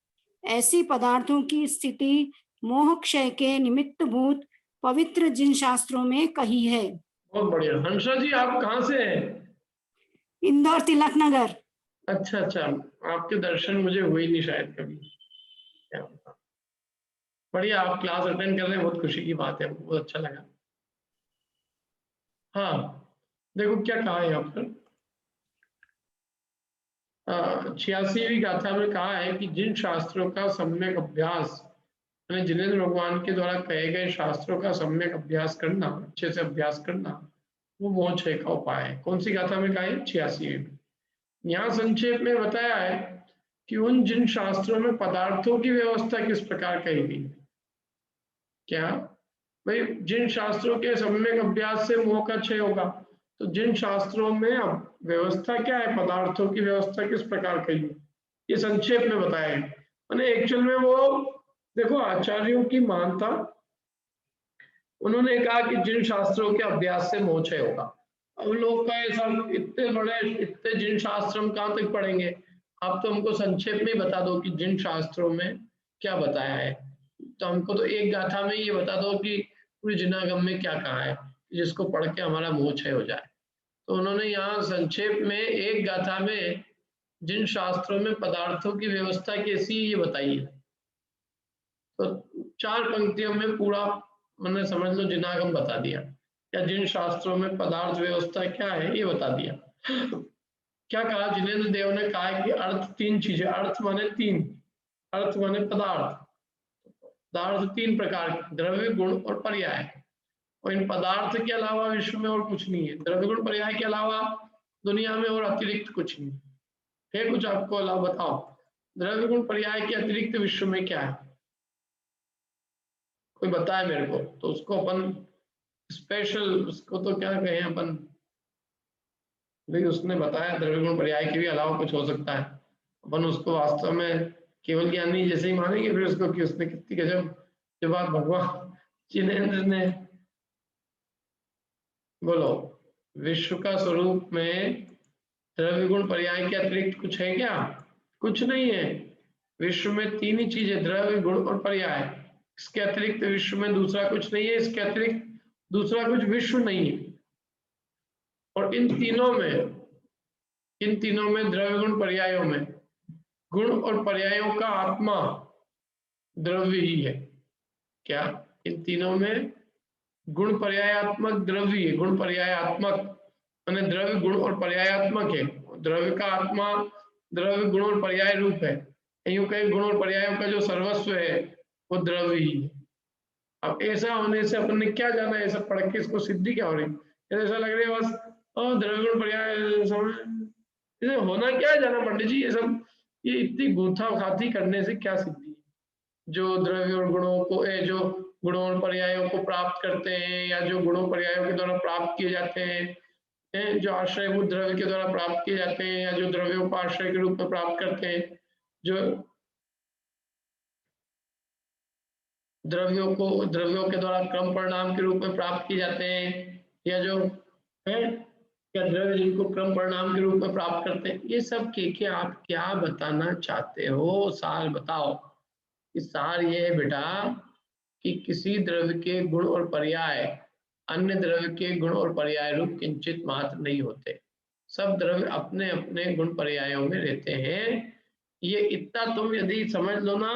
ऐसी पदार्थों की स्थिति मोह क्षय के निमित्त भूत पवित्र जिन शास्त्रों में कही है। बहुत बढ़िया। हंसा जी आप कहाँ से हैं? इंदौर तिलक नगर। अच्छा अच्छा, आपके दर्शन मुझे हुए नहीं शायद कभी। क्या बता, बढ़िया, आप क्लास अटेंड कर रहे हैं, बहुत खुशी की बात है, बहुत अच्छा लगा। हाँ देखो क्या कहा है यहाँ पर, 86वीं गाथा में कहा है कि जिन शास्त्रों का सम्यक अभ्यास, जिनेंद्र भगवान के द्वारा कहे गए शास्त्रों का सम्यक अभ्यास करना, अच्छे से अभ्यास करना, वो मोह क्षय का उपाय है। कौन सी गाथा में कहा है? 86वीं में। यहाँ संक्षेप में बताया है कि उन जिन शास्त्रों में पदार्थों की व्यवस्था किस प्रकार कही गई। क्या भाई, जिन शास्त्रों के सम्यक अभ्यास से मोह का क्षय होगा, तो जिन शास्त्रों में अब व्यवस्था क्या है, पदार्थों की व्यवस्था किस प्रकार कही है, ये संक्षेप में बताया है। मैंने एक्चुअल में वो देखो आचार्यों की मानता, उन्होंने कहा कि जिन शास्त्रों के अभ्यास से मोह क्षय होगा। अब लोग का ऐसा, इतने जिन शास्त्र हम कहाँ तक पढ़ेंगे, आप तो हमको संक्षेप में बता दो कि जिन शास्त्रों में क्या बताया है। तो हमको तो एक गाथा में ये बता दो कि पूरी जिनागम में क्या कहा है, जिसको पढ़ के हमारा मोह क्षय हो जाए। तो उन्होंने यहाँ संक्षेप में एक गाथा में जिन शास्त्रों में पदार्थों की व्यवस्था कैसी ये बताई है। तो 4 पंक्तियों में पूरा मैंने समझ लो जिनागम बता दिया, या जिन शास्त्रों में पदार्थ व्यवस्था क्या है ये बता दिया। क्या कहा जिनेंद्र देव ने? कहा कि अर्थ 3 चीजें, अर्थ माने 3, अर्थ माने पदार्थ, पदार्थ 3 प्रकार के, द्रव्य, गुण और पर्याय। और इन पदार्थ के अलावा विश्व में और कुछ नहीं है, द्रव्य गुण पर्याय के अलावा दुनिया में और अतिरिक्त कुछ नहीं है। कुछ आपको अलावा बताओ, द्रव्य गुण पर्याय के अतिरिक्त विश्व में क्या है? कोई बताए मेरे को, तो उसको अपन स्पेशल, उसको तो क्या कहें अपन, भाई उसने बताया द्रव्य गुण पर्याय के भी अलावा कुछ हो सकता है, अपन उसको वास्तव में केवल ज्ञानी जैसे ही मानेंगे फिर उसको कि उसने कितनी गजब जो बात भगवान जिनेंद्र ने। बोलो, विश्व का स्वरूप में द्रव्य गुण पर्याय के अतिरिक्त कुछ है क्या? कुछ नहीं है। विश्व में 3 ही चीजें, द्रव्य, गुण और पर्याय। इसके अतिरिक्त विश्व में दूसरा कुछ नहीं है, इसके अतिरिक्त दूसरा कुछ विश्व नहीं है। और इन तीनों में द्रव्य गुण पर्यायों में गुण और पर्यायों का आत्मा द्रव्य ही है। क्या? इन तीनों में गुण पर्यायात्मक द्रव्य है, गुण पर्यायात्मक माने द्रव्य, गुण और पर्यायात्मक है। द्रव्य का आत्मा द्रव्य, गुण और पर्याय रूप है। यूं कहीं गुण और पर्यायों का जो सर्वस्व है वो द्रव्य ही है। अब ऐसा होने से अपन ने क्या जाना है, ऐसा पढ़ के इसको सिद्धि क्या हो रही है? ऐसा लग रहा है बस द्रव्य गुण पर्याय होना क्या है जाना पंडित जी, ये सब ये इतनी गुंथा खाती करने से क्या सिद्धि है? जो द्रव्य और गुणों को जो गुणों और पर्यायों को प्राप्त करते हैं, या जो गुणों पर्यायों के द्वारा प्राप्त किए जाते हैं, जो आश्रयभूत द्रव्य के द्वारा प्राप्त किए जाते हैं, या जो द्रव्यों को आश्रय के रूप में प्राप्त करते हैं, जो द्रव्यों के द्वारा क्रम परिणाम के रूप में प्राप्त किए जाते हैं, या जो है या द्रव्य जिनको क्रम परिणाम के रूप में प्राप्त करते हैं, ये सब के आप क्या बताना चाहते हो? सार बताओ। इस सार ये है बेटा कि किसी द्रव्य के गुण और पर्याय अन्य द्रव्य के गुण और पर्याय रूप किंचित मात्र नहीं होते। सब द्रव्य अपने अपने गुण पर्यायों में रहते हैं। ये इतना तुम यदि समझ लो ना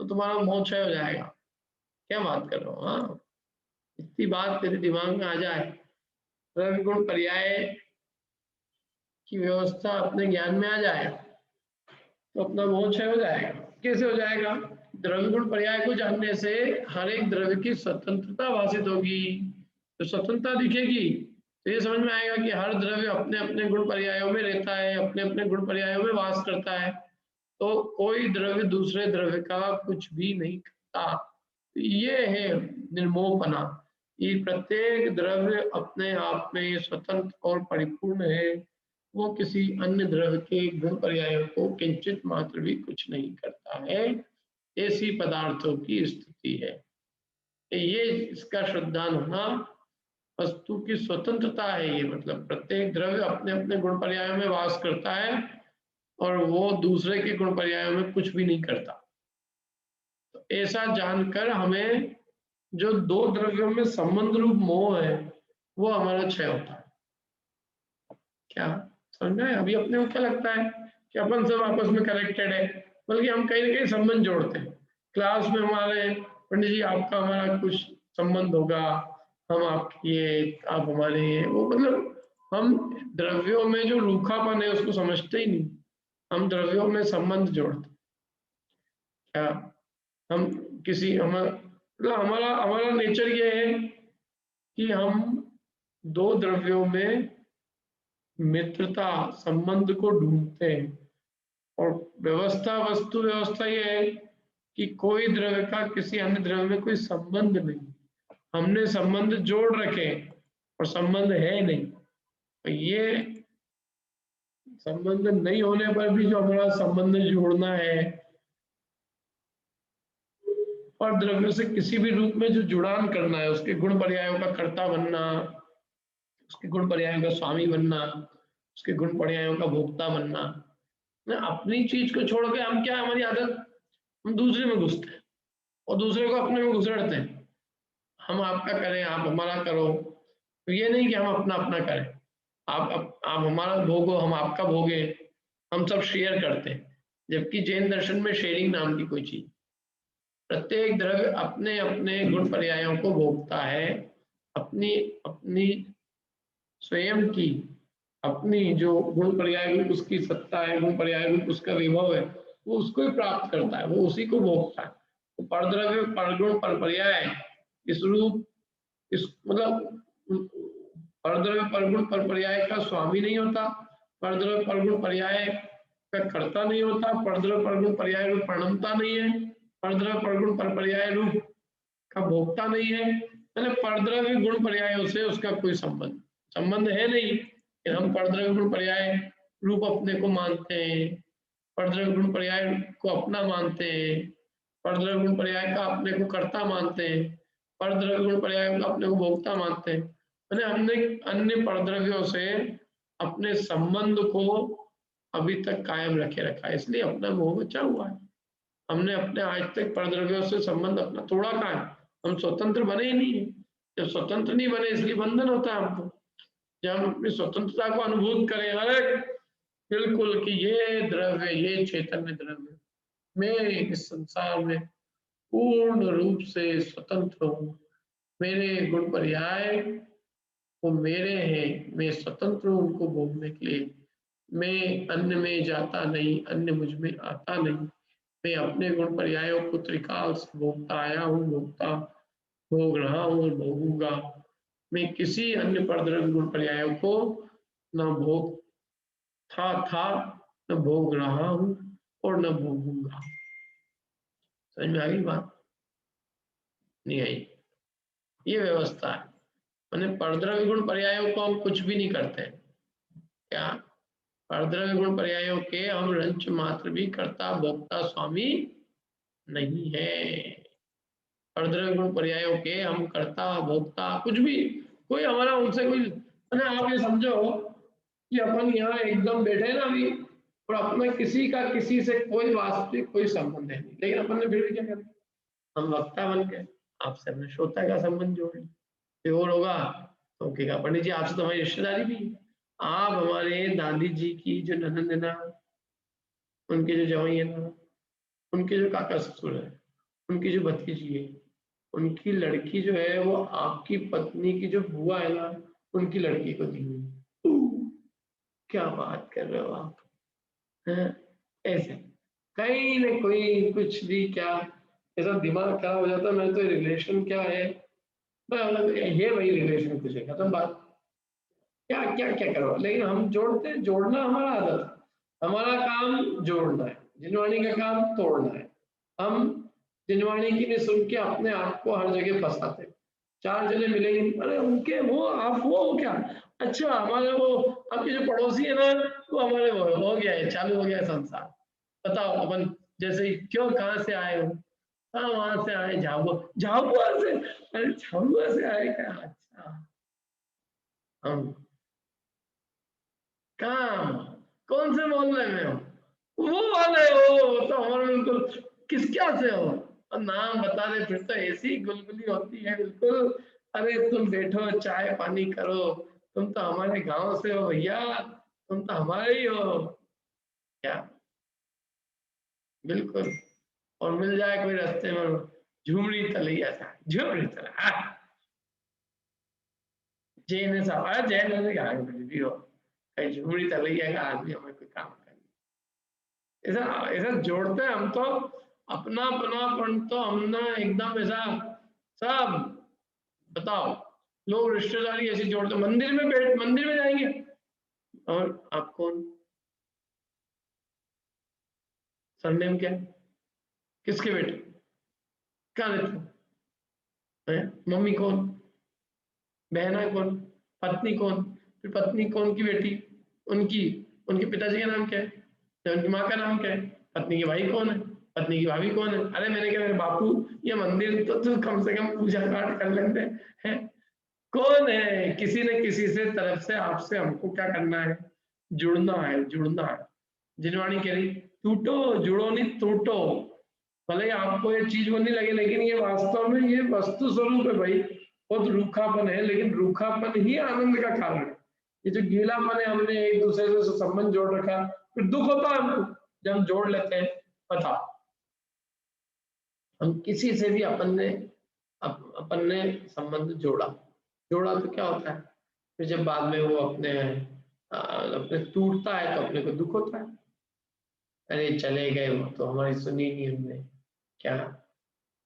तो तुम्हारा मोह क्षय हो जाएगा। क्या बात कर रहा हूँ? हाँ, इतनी बात तेरे दिमाग में आ जाए, द्रव्य गुण पर्याय की व्यवस्था अपने ज्ञान में आ जाए तो अपना मोह क्षय हो जाएगा। कैसे हो जाएगा? द्रव्य गुण पर्याय को जानने से हर एक द्रव्य की स्वतंत्रता भाषित होगी। तो स्वतंत्रता दिखेगी तो ये समझ में आएगा कि हर द्रव्य अपने अपने गुण पर्यायों में रहता है, अपने अपने गुण पर्यायों में वास करता है। तो कोई द्रव्य दूसरे द्रव्य का कुछ भी नहीं करता। ये है निर्मोहपना। ये प्रत्येक द्रव्य अपने आप में स्वतंत्र और परिपूर्ण है। वो किसी अन्य द्रव्य के गुण पर्यायों को किंचित मात्र भी कुछ नहीं करता है। ऐसी पदार्थों की स्थिति है। ये इसका श्रद्धान होना वस्तु की स्वतंत्रता है। ये मतलब प्रत्येक द्रव्य अपने अपने गुण पर्यायों में वास करता है और वो दूसरे के गुण पर्यायों में कुछ भी नहीं करता। तो ऐसा जानकर हमें जो दो द्रव्यों में संबंध रूप मोह है वो हमारा क्षय होता है। क्या समझ में? अभी अपने को क्या लगता है कि अपन सब आपस में कनेक्टेड है, बल्कि हम कहीं ना कहीं संबंध जोड़ते हैं। क्लास में हमारे पंडित जी आपका हमारा कुछ संबंध होगा, हम आपकी आप हमारे, वो मतलब हम द्रव्यों में जो रूखापन है उसको समझते ही नहीं। हम द्रव्यों में संबंध जोड़ते। क्या हम किसी हमारा हमारा नेचर ये है कि हम दो द्रव्यों में मित्रता संबंध को ढूंढते हैं। और व्यवस्था वस्तु व्यवस्था ये है कि कोई द्रव्य का किसी अन्य द्रव्य में कोई संबंध नहीं। हमने संबंध जोड़ रखे और संबंध है नहीं। तो ये संबंध नहीं होने पर भी जो हमारा संबंध जोड़ना है और द्रव्य से किसी भी रूप में जो जुड़ान करना है, उसके गुण पर्यायों का कर्ता बनना, उसके गुण पर्यायों का स्वामी बनना, उसके गुण पर्यायों का भोक्ता बनना। अपनी चीज को छोड़ के हम क्या, हमारी आदत हम दूसरे में घुसते हैं और दूसरे को अपने में घुसड़ते हैं। हम आपका करें, आप हमारा करो। तो ये नहीं कि हम अपना अपना करें, आप हमारा भोगो, हम आपका भोगे। हम सब शेयर करते हैं, जबकि जैन दर्शन में शेयरिंग नाम की कोई चीज, प्रत्येक द्रव्य अपने अपने गुण पर्यायों को भोगता है। अपनी अपनी स्वयं की अपनी जो गुण पर्याय रूप उसकी सत्ता है, गुण पर्याय रूप उसका विभव है, वो उसको ही प्राप्त करता है, वो उसी को भोगता है। तो परद्रव्य परगुण पर पर्याय इस रूप इस मतलब परद्रव्य परगुण पर पर्याय का स्वामी नहीं होता, परद्रव्य परगुण पर्याय का कर्ता नहीं होता, परद्रव्य परगुण पर्याय रूप प्रणमता नहीं है, परद्रव्य परगुण पर पर्याय रूप का भोक्ता नहीं है। मतलब परद्रव्य गुण पर्यायों से उसका कोई संबंध है नहीं। हम परद्रव्य गुण पर्याय रूप अपने को मानते हैं, परद्रव्य गुण पर्याय को अपना मानते हैं, परद्रव्य गुण पर्याय का अपने को कर्ता मानते हैं, परद्रव्य गुण पर्याय का अपने को भोक्ता मानते हैं। मैंने हमने अन्य परद्रव्यों से अपने संबंध को अभी तक कायम रखे रखा है, इसलिए अपना मोह बचा हुआ है। हमने अपने आज तक परद्रव्यों से संबंध अपना तोड़ा कहाँ है? हम स्वतंत्र बने ही नहीं है। जब स्वतंत्र नहीं बने इसलिए बंधन होता है हमको। जब हम अपनी स्वतंत्रता को अनुभूत करें, अरे बिल्कुल कि ये द्रव्य, ये चैतन्य द्रव्य, मैं इस संसार में पूर्ण रूप से स्वतंत्र हूँ, मेरे गुण पर्याय वो मेरे हैं, मैं स्वतंत्र हूँ उनको भोगने के लिए। मैं अन्य में जाता नहीं, अन्य मुझ में आता नहीं। मैं अपने गुण पर्यायों को त्रिकाल से भोगता आया हूँ, भोगता भोग रहा हूँ और भोगूंगा। मैं किसी अन्य परद्रव्य गुण पर्यायों को न भोग था न भोग रहा हूँ और न भोगूंगा। समझ में आ गई बात? नहीं आई? ये व्यवस्था है। मैंने परद्रव्य गुण पर्यायों को हम कुछ भी नहीं करते। क्या परद्रव्य गुण पर्यायों के हम रंच मात्र भी कर्ता भोक्ता स्वामी नहीं है। परद्रव्य गुण पर्यायों के हम कर्ता भोक्ता कुछ भी, कोई हमारा उनसे कोई, आप ये समझो कि अपन यहाँ एकदम बैठे ना अभी और अपना किसी का किसी से कोई वास्तविक कोई संबंध है नहीं, लेकिन अपन ने फिर भी क्या करें, हम वक्ता बन गए, आपसे हमने श्रोता का संबंध जोड़ लिया। और होगा तो कहेगा पंडित जी आपसे तो हमारी रिश्तेदारी भी है, आप हमारे दादी जी की जो ननद है ना, उनके जो जवाई है ना, उनके जो काका ससुर है, उनकी जो भतीजी है, उनकी लड़की जो है वो आपकी पत्नी की जो बुआ है ना, उनकी लड़की को दी हुई। क्या बात कर रहे हो आप? ऐसे कहीं न कोई कुछ भी क्या ऐसा दिमाग खराब हो जाता। मैं तो रिलेशन क्या है, ये वही रिलेशन कुछ है, खत्म बात। क्या क्या क्या करो, लेकिन हम जोड़ते, जोड़ना हमारा आदत है, हमारा काम जोड़ना है, जिनवाणी का काम तोड़ना है। हम जिनवाणी की नहीं सुन के अपने आप को हर जगह फंसाते। चार जने मिलेंगे, अरे उनके वो आप वो क्या, अच्छा हमारे वो आपके जो पड़ोसी है ना, वो हमारे वो हो गया है, चालू हो गया है संसार। बताओ अपन जैसे ही, क्यों कहाँ से आए हो? हाँ वहां से आए, झाबुआ। झाबुआ से? अरे झाबुआ से आए क्या? अच्छा हम कहाँ, कौन से मोहल्ले में हो? वो वाले हो तो हमारे बिल्कुल, किस क्या से हो? और नाम बता दे फिर तो ऐसी गुलगुली होती है बिल्कुल। अरे तुम बैठो, चाय पानी करो, तुम तो हमारे गांव से हो भैया, तुम तो हमारे ही हो क्या? बिल्कुल। और मिल जाए कोई रास्ते में झुमड़ी तलैया सा, झुमड़ी तला जैन साहब, जैन ने कहा भी हो, कहीं झुमड़ी तलैया का आदमी हमें कोई काम करना, ऐसा ऐसा जोड़ते हैं हम तो। अपना अपनापन तो हम ना एकदम ऐसा सब। बताओ, लोग रिश्तेदारी ऐसे जोड़ते, मंदिर में बैठ, मंदिर में जाएंगे और आप कौन, सरनेम क्या, किसके बेटे, क्या रहते हैं, मम्मी कौन, बहना कौन, पत्नी कौन, फिर पत्नी कौन की बेटी, उनकी, उनके पिताजी का नाम क्या है, या उनकी माँ का नाम क्या है, पत्नी के भाई कौन है, पत्नी की भाभी कौन है। अरे मैंने कहा मेरे बापू, ये मंदिर तो तू कम से कम पूजा पाठ कर लेते हैं। कौन है, किसी न किसी से तरफ से आपसे हमको क्या करना है, जुड़ना है, जुड़ना है। जिनवाणी कह रही टूटो, जुड़ो नहीं टूटो। भले आपको ये चीज वो नहीं लगे, लेकिन ये वास्तव में ये वस्तु स्वरूप है भाई। बहुत रूखापन है, लेकिन रूखापन ही आनंद का कारण है। ये जो गीलापन है, हमने एक दूसरे से संबंध जोड़ रखा, फिर दुख होता है हमको जब हम जोड़ लेते हैं। बताओ, हम किसी से भी अपन ने संबंध जोड़ा, जोड़ा तो क्या होता है, फिर जब बाद में वो अपने टूटता है तो अपने को दुख होता है। अरे चले गए वो तो हमारी सुनी नहीं हमने, क्या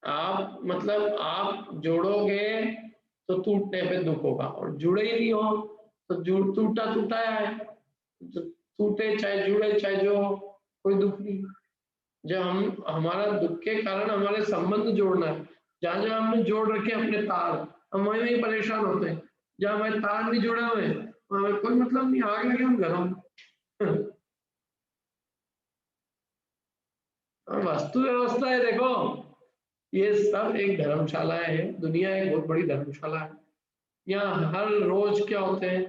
आप मतलब आप जोड़ोगे तो टूटने पे दुख होगा, और जुड़े ही नहीं हो तो टूटा टूटा है, तो टूटे चाहे जुड़े चाहे जो हो, कोई दुख नहीं। जब हम, हमारा दुख के कारण हमारे संबंध जोड़ना है, जहां जहां हमने जोड़ रखे अपने तार, हम वहीं वहीं परेशान होते हैं। जहां हमारे तार नहीं जुड़े हुए हमें कोई मतलब नहीं, आग लगे हम गरम। वस्तु व्यवस्था है, देखो ये सब एक धर्मशाला है, दुनिया एक बहुत बड़ी धर्मशाला है। यहाँ हर रोज क्या होते हैं,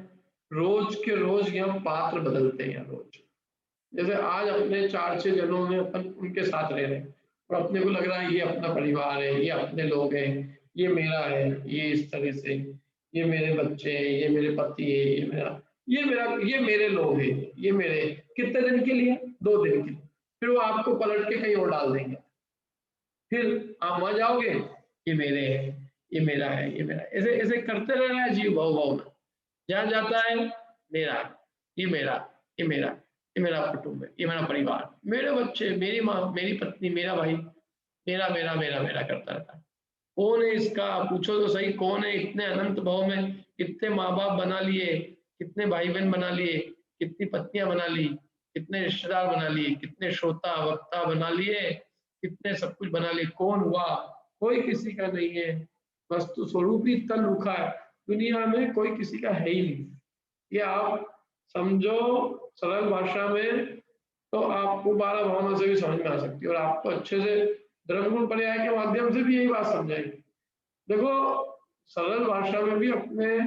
रोज के रोज यहाँ पात्र बदलते हैं। रोज जैसे आज अपने 4-6 जनों में अपन उनके साथ रह रहे हैं, और अपने को लग रहा है ये अपना परिवार है, ये अपने लोग हैं, ये मेरा है, ये इस तरह से, ये मेरे बच्चे हैं, ये मेरे पति है, ये मेरे लोग हैं, ये मेरे। कितने दिन के लिए? 2 दिन के लिए। फिर वो आपको पलट के कहीं और डाल देंगे, फिर आप वहां जाओगे, ये मेरे है, ये मेरा है, ये मेरा, ऐसे ऐसे करते रहना है जीव भाव भाव में। जहां जाता है मेरा, ये मेरा, ये मेरा, ये मेरा कुटुंब है, ये मेरा परिवार, मेरे बच्चे, मेरी माँ, मेरी पत्नी, मेरा भाई, मेरा मेरा मेरा मेरा करता रहता है। कौन है इसका, पूछो तो सही, कौन है? इतने अनंत भाव में कितने माँ बाप बना लिए, कितने भाई बहन बना लिए, कितनी पत्नियां बना ली, कितने रिश्तेदार बना लिए, कितने श्रोता वक्ता बना लिए, कितने सब कुछ बना लिए, कौन हुआ? कोई किसी का नहीं है। वस्तु स्वरूप ही इतना रूखा है, दुनिया में कोई किसी का है ही नहीं। ये आप समझो सरल भाषा में, तो आपको 12 भावों से भी समझ में आ सकती है, और आपको अच्छे से धर्मगुण पर्याय के माध्यम से भी यही बात समझाएगी। देखो सरल भाषा में भी अपने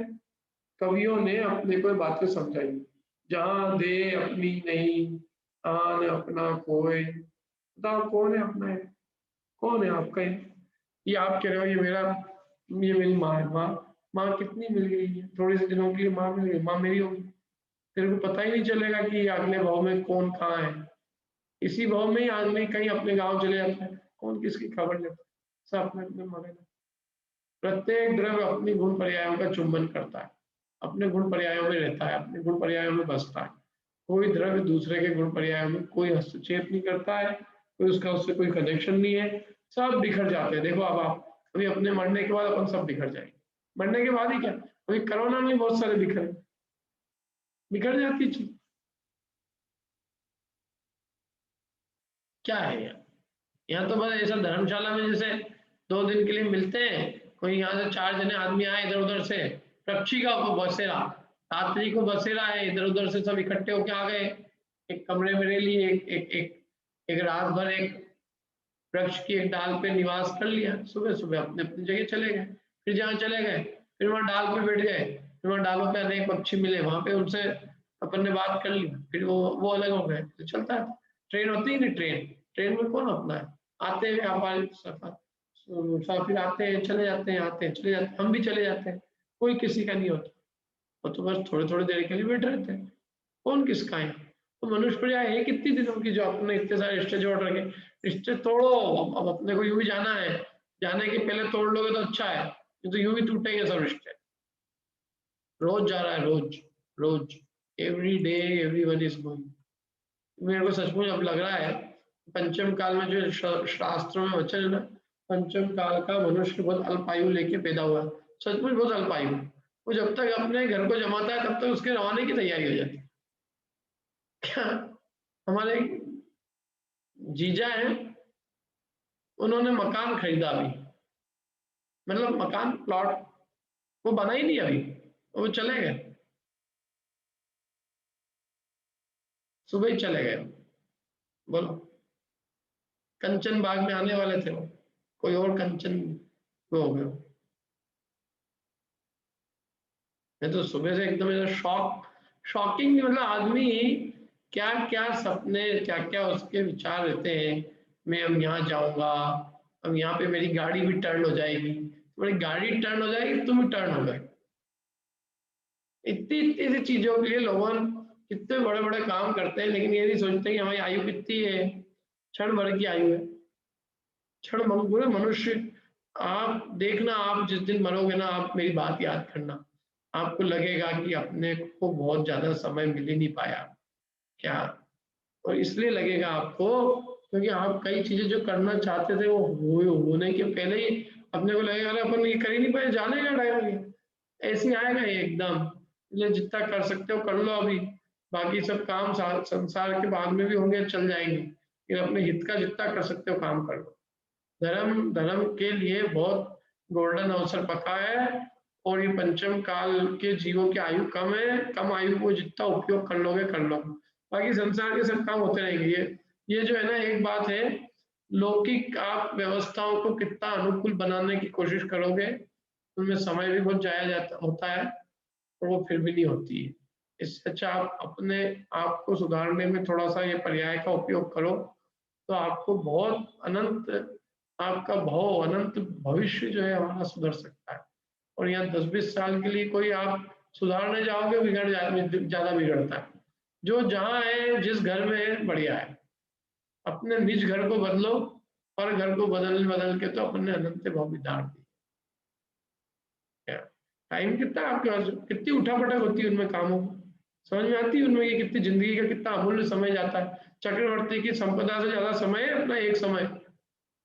कवियों ने अपने कोई बातें समझाई, जहां दे अपनी नहीं, आन अपना कोई। बताओ कौन है अपना है, कौन है आपका? ये आप कह रहे हो ये मेरा, ये मेरी माँ है। माँ कितनी मिल गई है, थोड़े से दिनों के लिए माँ मिल गई, माँ मेरी होगी, तेरे को पता ही नहीं चलेगा कि अगले भाव में कौन कहाँ है। इसी भाव में ही आदमी कहीं अपने गांव चले जाता है, कौन किसकी खबर लेता है, सब अपने अपने मगन। प्रत्येक द्रव्य अपनी गुण पर्यायों का चुंबन करता है, अपने गुण पर्यायों में रहता है, अपने गुण पर्यायों में बसता है। कोई द्रव्य दूसरे के गुण पर्यायों में कोई हस्तक्षेप नहीं करता है, कोई उसका उससे कोई कनेक्शन नहीं है, सब बिखर जाते हैं। देखो अब आप अभी अपने मरने के बाद अपन सब बिखर जाएंगे, मरने के बाद ही क्या, अभी कोरोना में बहुत सारे बिखर जाती चीज। क्या है यार, यहाँ तो बस ऐसा धर्मशाला में जैसे 2 दिन के लिए मिलते हैं, कोई यहाँ से 4 जने आदमी आए इधर उधर से, पक्षी का बसेरा, रात्रि को बसेरा है, इधर उधर से सब इकट्ठे होके आ गए, एक कमरे में रह लिए, एक रात भर एक वृक्ष की एक डाल पे निवास कर लिया, सुबह सुबह अपने अपनी जगह चले गए, फिर जहाँ चले गए फिर वहाँ डाल पे बैठ गए, फिर वहाँ डालों पे अनेक पक्षी मिले, वहां पे उनसे अपन ने बात कर ली, फिर वो अलग हो गए, तो चलता है। ट्रेन होती है नहीं, ट्रेन में कौन अपना है, आते हैं व्यापारी मुसाफिर आते हैं चले जाते हैं, आते हैं चले जाते हैं, हम भी चले जाते हैं, कोई किसी का नहीं होता, वो तो बस थोड़े थोड़ी देर के लिए बैठे रहते हैं, कौन किसका है। तो मनुष्य पर्याय है कितनी दिनों की, जो अपने इतने सारे रिश्ते जोड़ रखे, रिश्ते तोड़ो, अब अपने को यूं भी जाना है, जाने के पहले तोड़ लोगे तो अच्छा है, तो यूं भी टूटेंगे सब रिश्ते। रोज जा रहा है, रोज रोज, every day everyone is going. मेरे को सचमुच अब लग रहा है पंचम काल में जो शास्त्रों में वचन है ना, पंचम काल का मनुष्य बहुत अल्पायु लेके पैदा हुआ, सचमुच बहुत अल्पायु। वो जब तक अपने घर को जमाता है तब तक उसके रवाने की तैयारी हो जाती है। क्या हमारे जीजा हैं, उन्होंने मकान खरीदा अभी, मतलब मकान प्लॉट वो बना ही नहीं अभी, वो चले गए, सुबह ही चले गए। बोलो, कंचन बाग में आने वाले थे, वो कोई और कंचन वो हो गए। मैं तो सुबह से एकदम शॉकिंग, मतलब आदमी क्या क्या सपने, क्या क्या उसके विचार रहते हैं, मैं अब यहाँ जाऊंगा, अब यहाँ पे मेरी गाड़ी भी टर्न हो जाएगी, तुम्हारी गाड़ी टर्न हो जाएगी, तुम भी टर्न हो गए। इतनी इतनी सी चीजों के लिए लोग कितने बड़े बड़े काम करते हैं, लेकिन ये नहीं सोचते कि हमारी आयु कितनी है, क्षण भर की आयु है, क्षण पूरे मनुष्य। आप देखना, आप जिस दिन मरोगे ना, आप मेरी बात याद करना, आपको लगेगा कि अपने को बहुत ज्यादा समय मिल ही नहीं पाया क्या, और इसलिए लगेगा आपको क्योंकि आप कई चीजें जो करना चाहते थे वो होने के पहले ही अपने को लगेगा अरे अपन ये कर ही नहीं पाए, जाने का टाइम है, ऐसे आएगा ये एकदम। इसलिए जितना कर सकते हो कर लो अभी, बाकी सब काम संसार के बाद में भी होंगे, चल जाएंगे, लेकिन अपने हित का जितना कर सकते हो काम कर लो। धर्म के लिए बहुत गोल्डन अवसर पका है, और ये पंचम काल के जीवों की आयु कम है, कम आयु को जितना उपयोग कर लोगे कर लो, बाकी संसार के सब काम होते रहेंगे। ये जो है ना, एक बात है, लौकिक आप व्यवस्थाओं को कितना अनुकूल बनाने की कोशिश करोगे, उनमें समय भी बहुत जाया होता है, और वो फिर भी नहीं होती है। इससे अच्छा आप अपने आप को सुधारने में थोड़ा सा ये पर्याय का उपयोग करो, तो आपको बहुत अनंत, आपका अनंत भविष्य जो है हमारा सुधर सकता है। और यहाँ 10-20 साल के लिए कोई आप सुधारने जाओगे, ज्यादा बिगड़ता है। जो जहाँ है, जिस घर में है, बढ़िया है, अपने निज घर को बदलो, पर घर को बदल के तो अपने अनंत भाव विदार दी। टाइम कितना आपके पास, कितनी उठापटक होती है उनमें कामों को, समझ में आती है उनमें ये कितनी जिंदगी का कितना अमूल्य समय जाता है। चक्रवर्ती की संपदा से ज्यादा समय है अपना एक समय,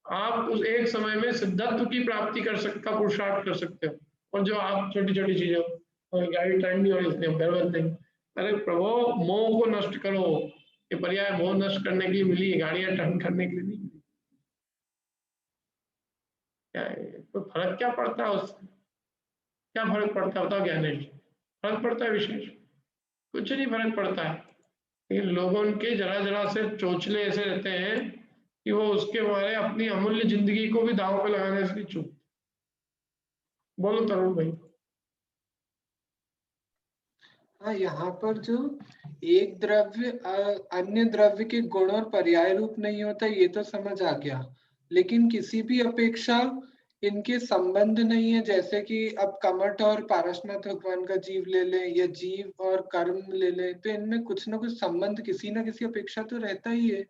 आप उस एक समय में सिद्धत्व की प्राप्ति का पुरुषार्थ कर सकते हो। और जो आप छोटी छोटी चीजों, गाड़ी टर्न नहीं हो रही इसलिए घर बनते हैं, अरे प्रभु मोह को नष्ट करो, ये पर्याय मोह नष्ट करने के लिए मिली है, गाड़ियां टर्न करने के लिए नहीं मिली। तो फर्क क्या पड़ता है उससे, क्या फर्क पड़ता है बताओ ज्ञानेश, फर्क पड़ता है विशेष? कुछ नहीं फर्क पड़ता है। लेकिन लोगों के जरा से चोचले ऐसे रहते हैं कि वो उसके बारे अपनी अमूल्य जिंदगी को भी दांव पे लगाने से चूक। बोलो तरुण भाई। हाँ, यहाँ पर जो एक द्रव्य अन्य द्रव्य के गुण और पर्याय रूप नहीं होता, ये तो समझ आ गया, लेकिन किसी भी अपेक्षा इनके संबंध नहीं है, जैसे कि अब कमठ और पारसनाथ भगवान का जीव ले लें या जीव और कर्म ले लें, तो इनमें कुछ ना कुछ संबंध किसी न किसी अपेक्षा तो रहता ही है।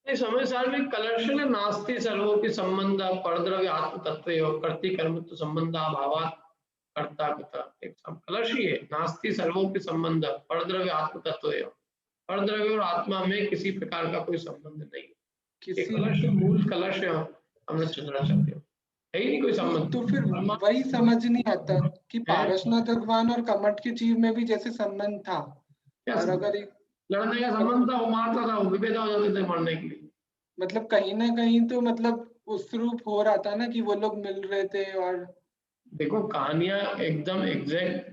समय सारणी कलर्षण नास्ति सर्वोपि संबंध परद्रव्य आत्म तत्व कर्ति कर्म तो संबंध भावात कर्ता पिता। एक कलर्षी है, नास्ति सर्वोपि संबंध परद्रव्य आत्म तत्व, परद्रव्य और आत्मा में किसी प्रकार का कोई संबंध नहीं। किसी कलश मूल कलश हमने चुनना चाहते हो, है ही नहीं कोई संबंध। तो फिर वही समझ नहीं आता कि पारसनाथ भगवान और कमठ के जीव में भी जैसे संबंध था, और अगर एक लड़ने का संबंध था, वो मारता था, वो विभेद हो जाते थे मारने के लिए। मतलब कहीं ना कहीं तो मतलब उस रूप हो रहा था ना कि वो लोग मिल रहे थे। और देखो कहानियां एकदम एग्जैक्ट,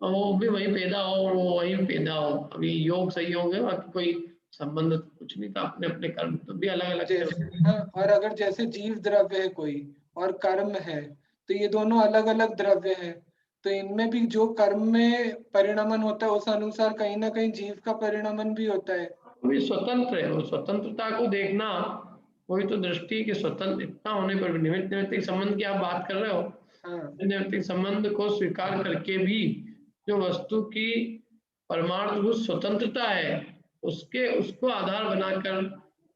वो भी वहीं पैदा हो और वो वहीं पैदा हो, अभी योग सही होंगे, बाकी कोई संबंध तो कुछ नहीं था, अपने अपने कर्म तो भी अलग अलग थे। हाँ, और अगर जैसे जीव द्रव्य है कोई और कर्म है, तो ये दोनों अलग अलग द्रव्य हैं, तो इनमें भी जो कर्म में परिणमन होता है उस अनुसार कहीं ना कहीं जीव का परिणमन भी होता है। भी स्वतंत्र है, वो स्वतंत्रता को देखना, वही तो दृष्टि के स्वतंत्र इतना होने पर भी निमित्त नैमित्तिक संबंध की आप बात कर रहे हो। नैमित्तिक संबंध को स्वीकार करके भी जो वस्तु की परमार्थभूत स्वतंत्रता है, उसको आधार बनाकर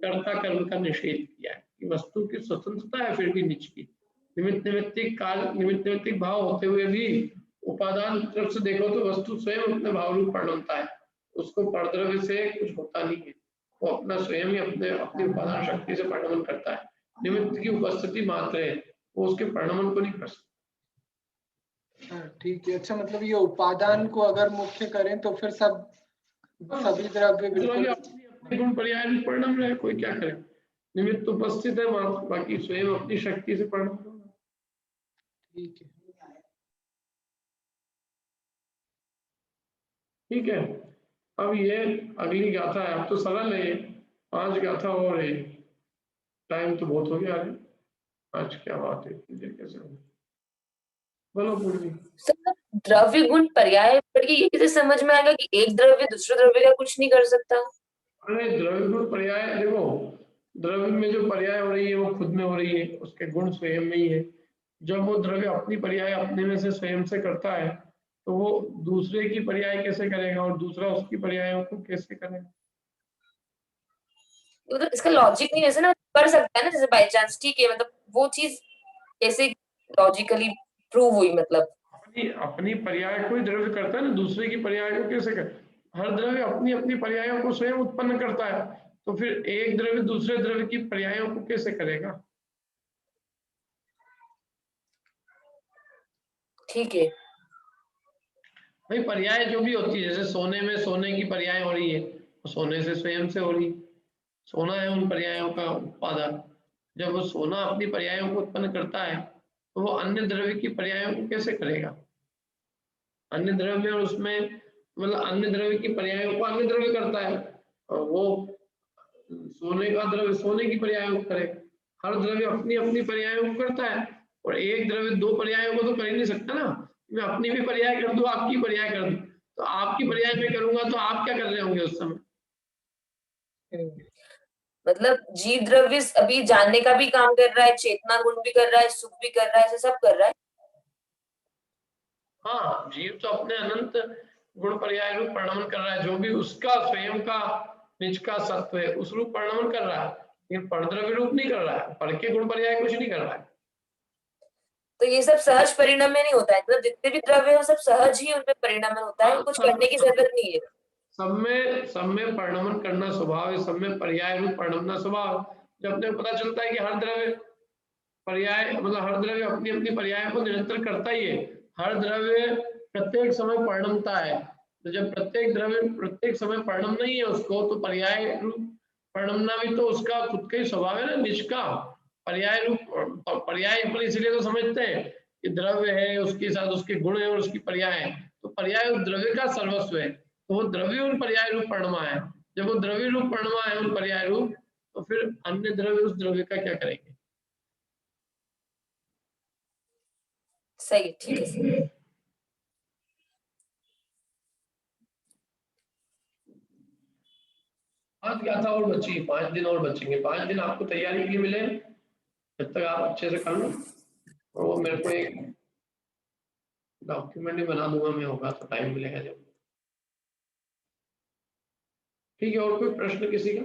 कर्ता कर्म का निषेध किया है कि वस्तु की स्वतंत्रता है फिर भी निज की। निमित्त नैमित्तिक काल, निमित्त नैमित्तिक भाव होते हुए भी उपादान की तरफ से देखो तो वस्तु स्वयं अपने भाव रूप परिणमता है, उसको परद्रव्य से कुछ होता नहीं है, वो अपना स्वयं ही अपनी उपादान शक्ति से परिणमन करता है। निमित्त की उपस्थिति मात्र है, वो उसके परिणमन को नहीं कर सकता। ठीक है, अच्छा, मतलब ये उपादान को अगर मुख्य करें तो फिर सभी द्रव्य बिल्कुल अपने गुण पर्याय में परिणम रहे, कोई क्या करे, निमित्त उपस्थित है, बाकी स्वयं अपनी शक्ति से परिणम। ठीक है, ठीक है। अब ये अगली गाथा है, अब तो सरल है, 5 गाथा और है, टाइम तो बहुत हो गया है आज, क्या बात है, कैसे बोलो पूर्वी। द्रव्य गुण पर्याय पढ़िए, ये कैसे समझ में आएगा कि एक द्रव्य दूसरे द्रव्य का कुछ नहीं कर सकता? अरे द्रव्य गुण पर्याय, देखो द्रव्य में जो पर्याय हो रही है वो खुद में हो रही है, उसके गुण स्वयं में ही है। जब वो द्रव्य अपनी पर्याय अपने में से स्वयं से करता है, तो वो दूसरे की पर्याय कैसे करेगा और दूसरा उसकी पर्यायों को कैसे करेगा? तो इसका लॉजिक नहीं ऐसे ना कर सकता है ना, जैसे बाय चांस, ठीक है, मतलब वो चीज कैसे लॉजिकली प्रूव हुई? मतलब अपनी पर्याय कोई द्रव्य करता है ना, दूसरे की पर्याय को कैसे कर? हर द्रव्य अपनी अपनी पर्यायों को स्वयं उत्पन्न करता है, तो फिर एक द्रव्य दूसरे द्रव्य की पर्यायों को कैसे करेगा? ठीक है भाई, पर्याय जो भी होती है, जैसे सोने में सोने की पर्याय हो रही है, तो सोने से स्वयं से हो रही, सोना है उन पर्यायों का उत्पादन। जब वो सोना अपनी पर्यायों को उत्पन्न करता है, तो वो अन्य द्रव्य की पर्यायों को कैसे करेगा? अन्य द्रव्य और उसमें मतलब अन्य द्रव्य की पर्यायों को अन्य द्रव्य करता है, और वो सोने का द्रव्य सोने की पर्यायों को करे। हर द्रव्य अपनी अपनी पर्यायों को करता है, और एक द्रव्य दो पर्यायों को तो कर ही नहीं सकता ना। मैं अपनी भी पर्याय कर दूं, आपकी पर्याय कर दूं, तो आपकी पर्याय में करूंगा तो आप क्या कर रहे होंगे उस समय? मतलब जीव द्रव्य अभी जानने का भी काम कर रहा है, चेतना गुण भी कर रहा है, सुख भी कर रहा है, ऐसे सब कर रहा है। हाँ, जीव तो अपने अनंत गुण पर्याय रूप परिणमन कर रहा है, जो भी उसका स्वयं का निज का सत्व है उस रूप परिणमन कर रहा है, लेकिन परद्रव्य रूप नहीं कर रहा है, पर के गुण पर्याय कुछ नहीं कर रहा है। तो ये सब सहज परिणाम में नहीं होता है, मतलब जितने भी द्रव्य हो सब सहज ही उनमें परिणाम होता है, कुछ करने की जरूरत नहीं है। सब में परिणमन करना स्वभाव है, सब में पर्याय रूप परिणमना स्वभाव। जब अपने पता चलता है कि हर द्रव्य पर्याय मतलब हर द्रव्य अपनी अपनी पर्याय को निरंतर करता ही है, हर द्रव्य प्रत्येक समय परिणमता है, तो जब प्रत्येक द्रव्य प्रत्येक समय परिणम नहीं है उसको, तो पर्याय रूप परिणमना भी तो उसका खुद का ही स्वभाव है ना, निज का पर्याय रूप। पर्याय पर इसलिए तो समझते हैं कि द्रव्य है, उसके साथ उसके गुण है और उसकी पर्याय है, तो पर्याय उस द्रव्य का सर्वस्व है, तो वो द्रव्य उन पर्याय रूप परिणमा है। जब वो द्रव्य रूप परिणमा है उन पर्याय रूप, तो फिर अन्य द्रव्य उस द्रव्य का क्या करेंगे? सही, ठीक है। आज गाथा और बची, 5 दिन और बचेंगे, 5 दिन आपको तैयारी के लिए मिले, जब तक आप अच्छे से कर लो, और वो मेरे को एक डॉक्यूमेंट ही बना दूंगा मैं, होगा तो टाइम मिलेगा जब। ठीक है, और कोई प्रश्न किसी का?